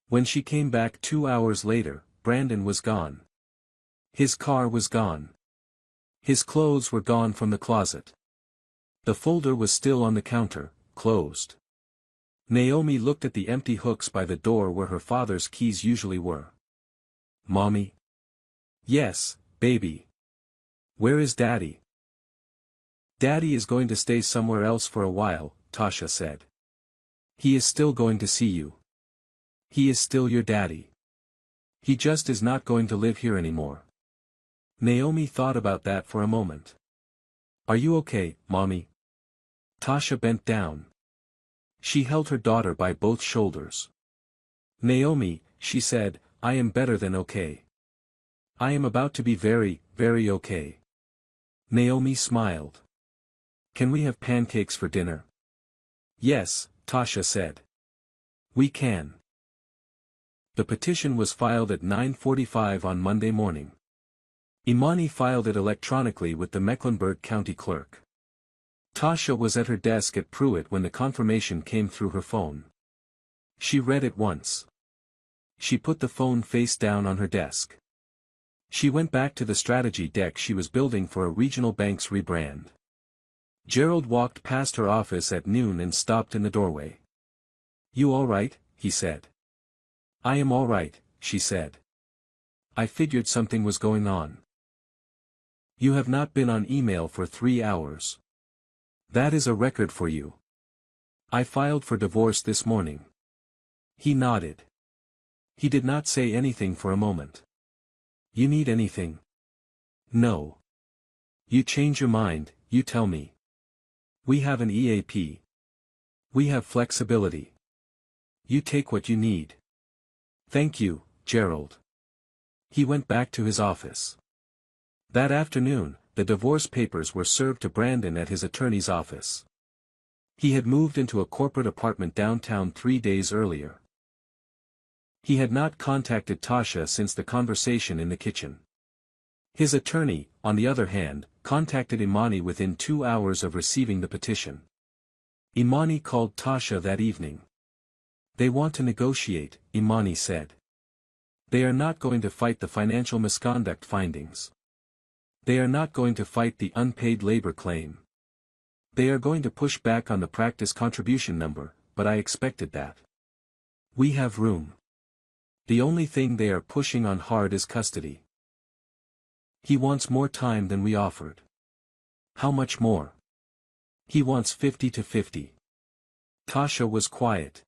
When she came back 2 hours later, Brandon was gone. His car was gone. His clothes were gone from the closet. The folder was still on the counter, closed. Naomi looked at the empty hooks by the door where her father's keys usually were. "Mommy?" "Yes, baby." "Where is Daddy?" "Daddy is going to stay somewhere else for a while," Tasha said. "He is still going to see you. He is still your daddy. He just is not going to live here anymore." Naomi thought about that for a moment. "Are you okay, Mommy?" Tasha bent down. She held her daughter by both shoulders. "Naomi," she said, "I am better than okay. I am about to be very, very okay." Naomi smiled. "Can we have pancakes for dinner?" "Yes," Tasha said. "We can." The petition was filed at 9:45 on Monday morning. Imani filed it electronically with the Mecklenburg County clerk. Tasha was at her desk at Pruitt when the confirmation came through her phone. She read it once. She put the phone face down on her desk. She went back to the strategy deck she was building for a regional bank's rebrand. Gerald walked past her office at noon and stopped in the doorway. "You all right?" he said. "I am all right," she said. "I figured something was going on. You have not been on email for 3 hours. That is a record for you. I filed for divorce this morning." He nodded. He did not say anything for a moment. "You need anything?" "No. You change your mind, you tell me. We have an EAP. We have flexibility. You take what you need." "Thank you, Gerald." He went back to his office. That afternoon, the divorce papers were served to Brandon at his attorney's office. He had moved into a corporate apartment downtown 3 days earlier. He had not contacted Tasha since the conversation in the kitchen. His attorney, on the other hand, contacted Imani within 2 hours of receiving the petition. Imani called Tasha that evening. "They want to negotiate," Imani said. "They are not going to fight the financial misconduct findings. They are not going to fight the unpaid labor claim. They are going to push back on the practice contribution number, but I expected that. We have room. The only thing they are pushing on hard is custody. He wants more time than we offered." "How much more?" "He wants 50-50. Tasha was quiet.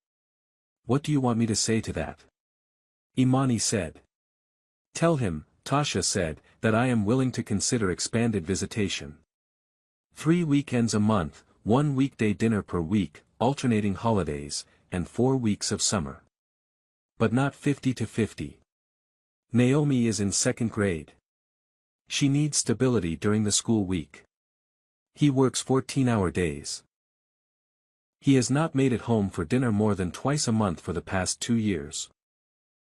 "What do you want me to say to that?" Imani said. "Tell him," Tasha said, "that I am willing to consider expanded visitation. 3 weekends a month, 1 weekday dinner per week, alternating holidays, and 4 weeks of summer. But not 50-50. Naomi is in 2nd grade. She needs stability during the school week. He works 14-hour days. He has not made it home for dinner more than twice a month for the past 2 years.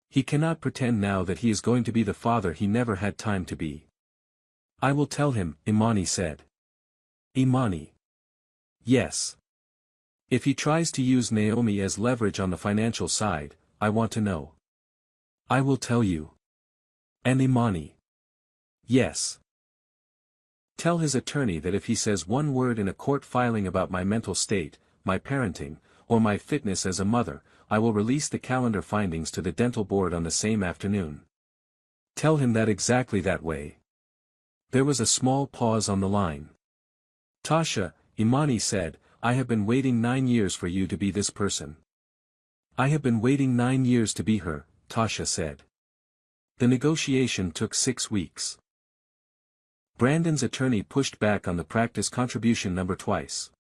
He cannot pretend now that he is going to be the father he never had time to be." "I will tell him," Imani said. "Imani." "Yes. If he tries to use Naomi as leverage on the financial side, I want to know." "I will tell you." "And Imani." "Yes. Tell his attorney that if he says one word in a court filing about my mental state, my parenting, or my fitness as a mother, I will release the calendar findings to the dental board on the same afternoon. Tell him that exactly that way." There was a small pause on the line. "Tasha," Imani said, "I have been waiting 9 years for you to be this person." "I have been waiting 9 years to be her," Tasha said. The negotiation took 6 weeks. Brandon's attorney pushed back on the practice contribution number twice.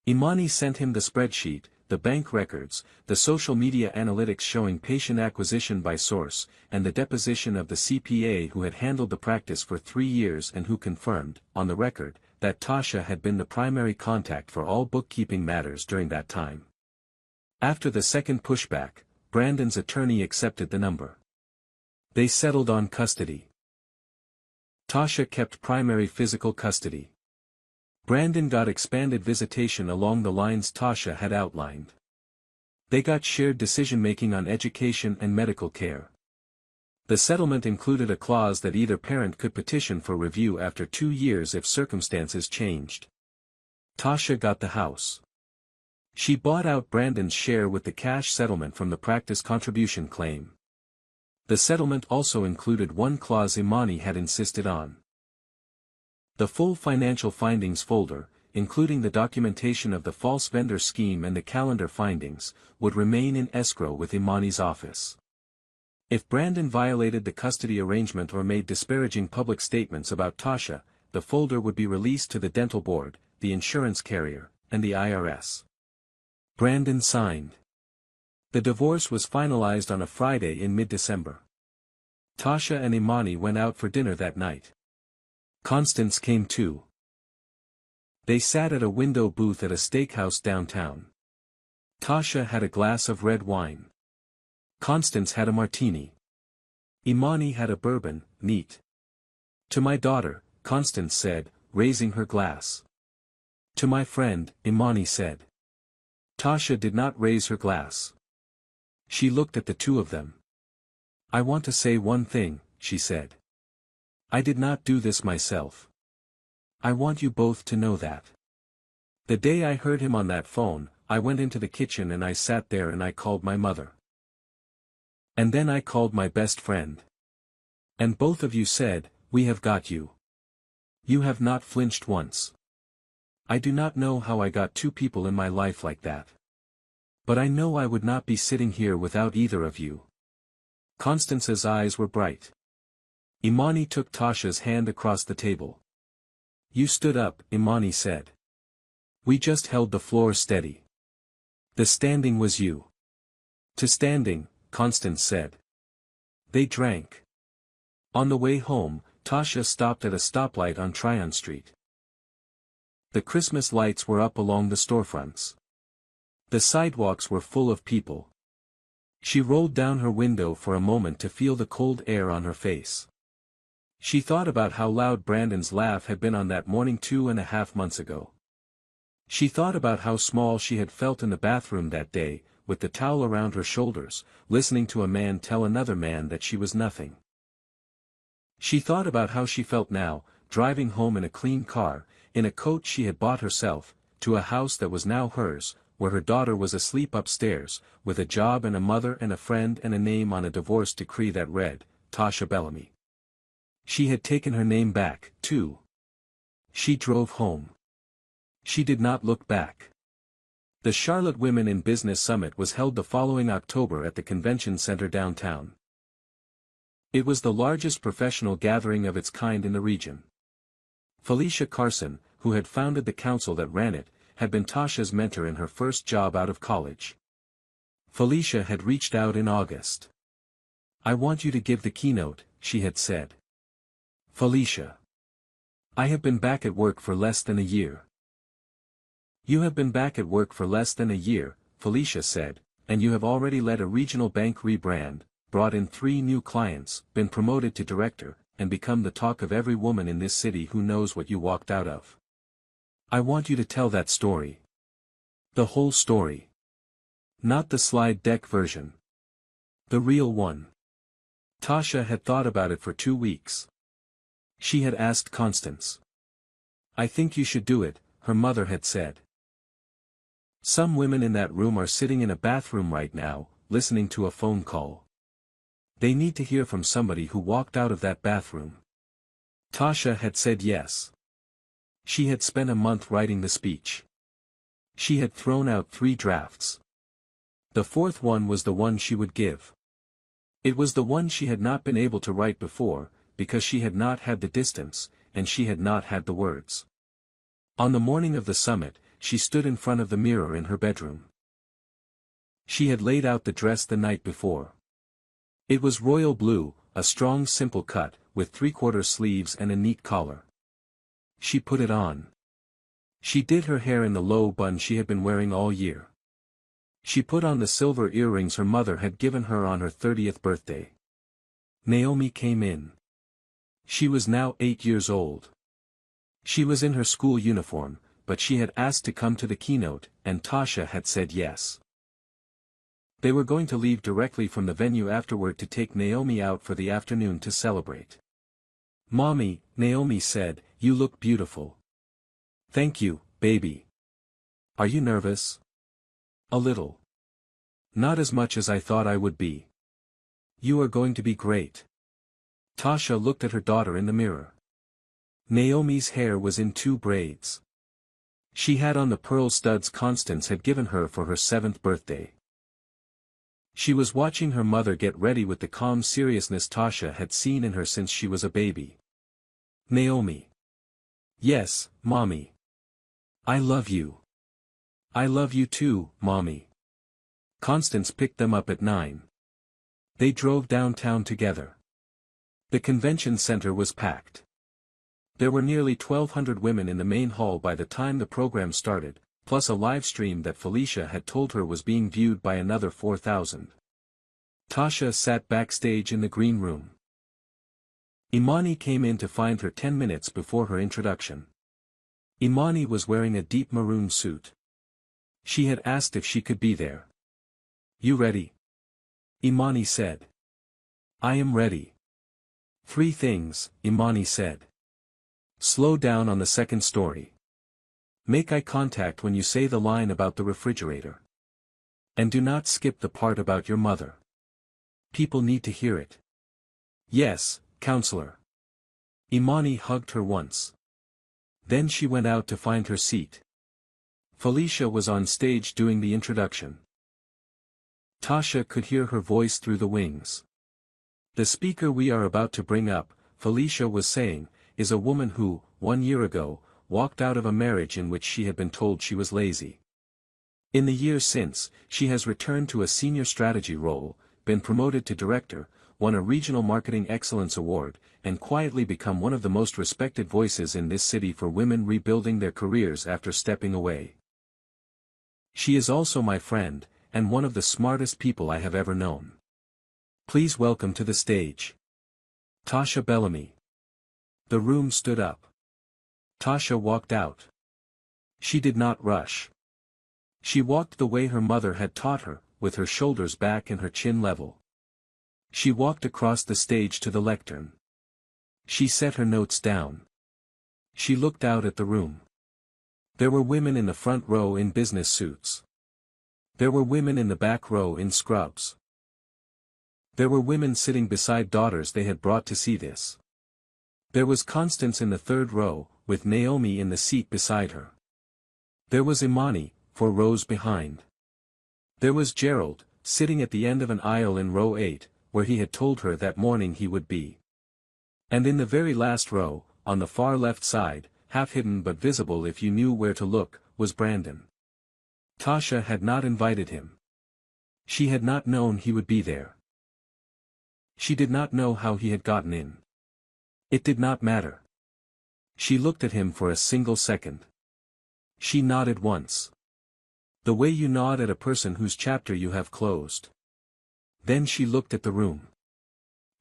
Imani sent him the spreadsheet, the bank records, the social media analytics showing patient acquisition by source, and the deposition of the CPA who had handled the practice for 3 years and who confirmed, on the record, that Tasha had been the primary contact for all bookkeeping matters during that time. After the second pushback, Brandon's attorney accepted the number. They settled on custody. Tasha kept primary physical custody. Brandon got expanded visitation along the lines Tasha had outlined. They got shared decision-making on education and medical care. The settlement included a clause that either parent could petition for review after 2 years if circumstances changed. Tasha got the house. She bought out Brandon's share with the cash settlement from the practice contribution claim. The settlement also included one clause Imani had insisted on. The full financial findings folder, including the documentation of the false vendor scheme and the calendar findings, would remain in escrow with Imani's office. If Brandon violated the custody arrangement or made disparaging public statements about Tasha, the folder would be released to the dental board, the insurance carrier, and the IRS. Brandon signed. The divorce was finalized on a Friday in mid-December. Tasha and Imani went out for dinner that night. Constance came too. They sat at a window booth at a steakhouse downtown. Tasha had a glass of red wine. Constance had a martini. Imani had a bourbon, neat. To my daughter, Constance said, raising her glass. To my friend, Imani said. Tasha did not raise her glass. She looked at the two of them. I want to say one thing, she said. I did not do this myself. I want you both to know that. The day I heard him on that phone, I went into the kitchen and I sat there and I called my mother. And then I called my best friend. And both of you said, we have got you. You have not flinched once. I do not know how I got two people in my life like that. But I know I would not be sitting here without either of you. Constance's eyes were bright. Imani took Tasha's hand across the table. You stood up, Imani said. We just held the floor steady. The standing was you. To standing, Constance said. They drank. On the way home, Tasha stopped at a stoplight on Tryon Street. The Christmas lights were up along the storefronts. The sidewalks were full of people. She rolled down her window for a moment to feel the cold air on her face. She thought about how loud Brandon's laugh had been on that morning 2.5 months ago. She thought about how small she had felt in the bathroom that day, with the towel around her shoulders, listening to a man tell another man that she was nothing. She thought about how she felt now, driving home in a clean car, in a coat she had bought herself, to a house that was now hers, where her daughter was asleep upstairs, with a job and a mother and a friend and a name on a divorce decree that read, Tasha Bellamy. She had taken her name back, too. She drove home. She did not look back. The Charlotte Women in Business Summit was held the following October at the Convention Center downtown. It was the largest professional gathering of its kind in the region. Felicia Carson, who had founded the council that ran it, had been Tasha's mentor in her first job out of college. Felicia had reached out in August. I want you to give the keynote, she had said. Felicia. I have been back at work for less than a year. You have been back at work for less than a year, Felicia said, and you have already led a regional bank rebrand, brought in 3 new clients, been promoted to director, and become the talk of every woman in this city who knows what you walked out of. I want you to tell that story. The whole story. Not the slide deck version. The real one. Tasha had thought about it for 2 weeks. She had asked Constance. I think you should do it, her mother had said. Some women in that room are sitting in a bathroom right now, listening to a phone call. They need to hear from somebody who walked out of that bathroom. Tasha had said yes. She had spent a month writing the speech. She had thrown out 3 drafts. The 4th one was the one she would give. It was the one she had not been able to write before, because she had not had the distance, and she had not had the words. On the morning of the summit, she stood in front of the mirror in her bedroom. She had laid out the dress the night before. It was royal blue, a strong simple cut, with 3/4 sleeves and a neat collar. She put it on. She did her hair in the low bun she had been wearing all year. She put on the silver earrings her mother had given her on her 30th birthday. Naomi came in. She was now 8 years old. She was in her school uniform, but she had asked to come to the keynote, and Tasha had said yes. They were going to leave directly from the venue afterward to take Naomi out for the afternoon to celebrate. Mommy, Naomi said, you look beautiful. Thank you, baby. Are you nervous? A little. Not as much as I thought I would be. You are going to be great. Tasha looked at her daughter in the mirror. Naomi's hair was in 2 braids. She had on the pearl studs Constance had given her for her 7th birthday. She was watching her mother get ready with the calm seriousness Tasha had seen in her since she was a baby. Naomi. Yes, Mommy. I love you. I love you too, Mommy. Constance picked them up at 9. They drove downtown together. The convention center was packed. There were nearly 1,200 women in the main hall by the time the program started, plus a live stream that Felicia had told her was being viewed by another 4,000. Tasha sat backstage in the green room. Imani came in to find her 10 minutes before her introduction. Imani was wearing a deep maroon suit. She had asked if she could be there. "You ready?" Imani said. "I am ready." "Three things," Imani said. "Slow down on the second story. Make eye contact when you say the line about the refrigerator. And do not skip the part about your mother. People need to hear it." "Yes, counselor." Imani hugged her once. Then she went out to find her seat. Felicia was on stage doing the introduction. Tasha could hear her voice through the wings. "The speaker we are about to bring up," Felicia was saying, "is a woman who, 1 year ago, walked out of a marriage in which she had been told she was lazy. In the years since, she has returned to a senior strategy role, been promoted to director, won a Regional Marketing Excellence Award, and quietly become one of the most respected voices in this city for women rebuilding their careers after stepping away. She is also my friend, and one of the smartest people I have ever known. Please welcome to the stage, Tasha Bellamy." The room stood up. Tasha walked out. She did not rush. She walked the way her mother had taught her, with her shoulders back and her chin level. She walked across the stage to the lectern. She set her notes down. She looked out at the room. There were women in the front row in business suits. There were women in the back row in scrubs. There were women sitting beside daughters they had brought to see this. There was Constance in the third row, with Naomi in the seat beside her. There was Imani, 4 rows behind. There was Gerald, sitting at the end of an aisle in row 8, where he had told her that morning he would be. And in the very last row, on the far left side, half hidden but visible if you knew where to look, was Brandon. Tasha had not invited him. She had not known he would be there. She did not know how he had gotten in. It did not matter. She looked at him for a single second. She nodded once. The way you nod at a person whose chapter you have closed. Then she looked at the room.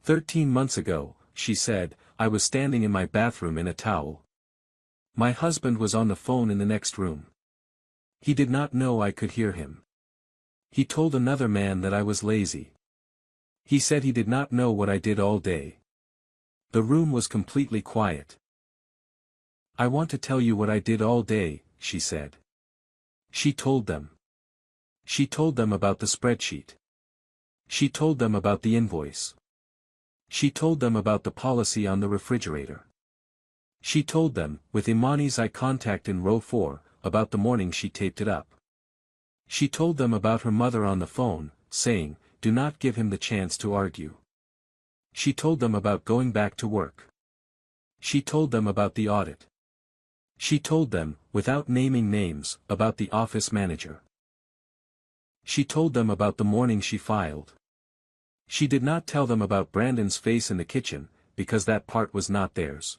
13 months ago, she said, I was standing in my bathroom in a towel. My husband was on the phone in the next room. He did not know I could hear him. He told another man that I was lazy. He said he did not know what I did all day. The room was completely quiet. I want to tell you what I did all day, she said. She told them. She told them about the spreadsheet. She told them about the invoice. She told them about the policy on the refrigerator. She told them, with Imani's eye contact in row 4, about the morning she taped it up. She told them about her mother on the phone, saying, do not give him the chance to argue. She told them about going back to work. She told them about the audit. She told them, without naming names, about the office manager. She told them about the morning she filed. She did not tell them about Brandon's face in the kitchen, because that part was not theirs.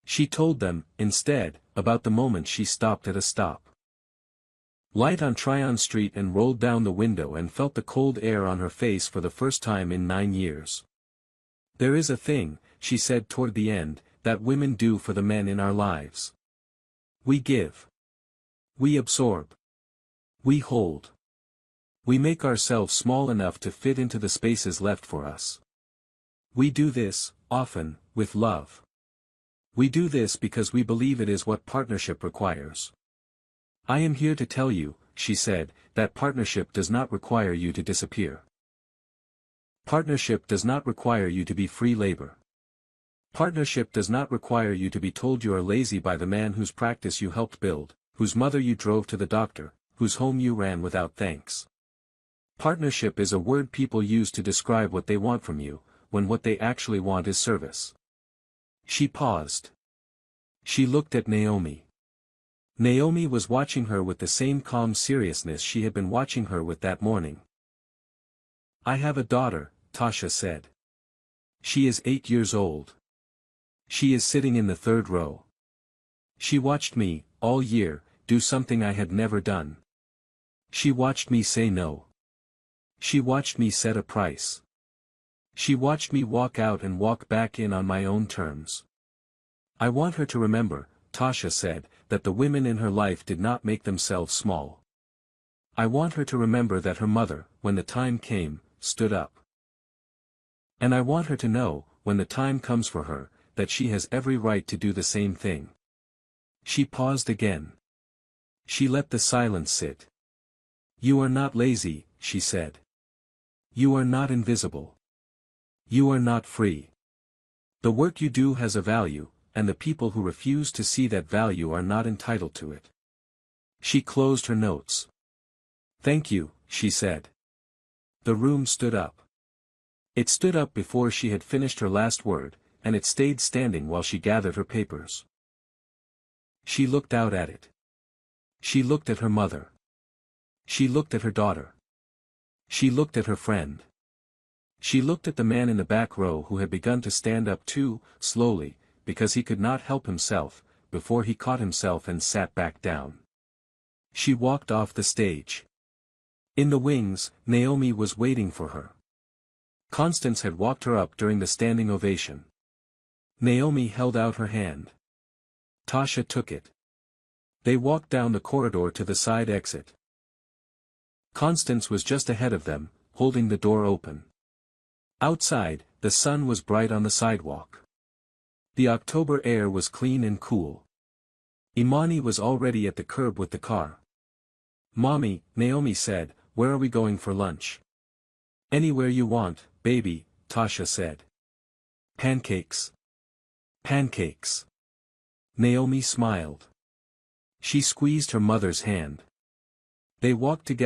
She told them, instead, about the moment she stopped at a stop light on Tryon Street and rolled down the window and felt the cold air on her face for the first time in 9 years. There is a thing, she said toward the end, that women do for the men in our lives. We give. We absorb. We hold. We make ourselves small enough to fit into the spaces left for us. We do this, often, with love. We do this because we believe it is what partnership requires. I am here to tell you, she said, that partnership does not require you to disappear. Partnership does not require you to be free labor. Partnership does not require you to be told you are lazy by the man whose practice you helped build, whose mother you drove to the doctor, whose home you ran without thanks. Partnership is a word people use to describe what they want from you, when what they actually want is service. She paused. She looked at Naomi. Naomi was watching her with the same calm seriousness she had been watching her with that morning. I have a daughter, Tasha said. She is 8 years old. She is sitting in the third row. She watched me, all year, do something I had never done. She watched me say no. She watched me set a price. She watched me walk out and walk back in on my own terms. I want her to remember, Tasha said, that the women in her life did not make themselves small. I want her to remember that her mother, when the time came, stood up. And I want her to know, when the time comes for her, that she has every right to do the same thing. She paused again. She let the silence sit. You are not lazy, she said. You are not invisible. You are not free. The work you do has a value, and the people who refuse to see that value are not entitled to it. She closed her notes. Thank you, she said. The room stood up. It stood up before she had finished her last word, and it stayed standing while she gathered her papers. She looked out at it. She looked at her mother. She looked at her daughter. She looked at her friend. She looked at the man in the back row who had begun to stand up too, slowly, because he could not help himself, before he caught himself and sat back down. She walked off the stage. In the wings, Naomi was waiting for her. Constance had walked her up during the standing ovation. Naomi held out her hand. Tasha took it. They walked down the corridor to the side exit. Constance was just ahead of them, holding the door open. Outside, the sun was bright on the sidewalk. The October air was clean and cool. Imani was already at the curb with the car. Mommy, Naomi said, where are we going for lunch? Anywhere you want, baby, Tasha said. Pancakes. Pancakes. Naomi smiled. She squeezed her mother's hand. They walked together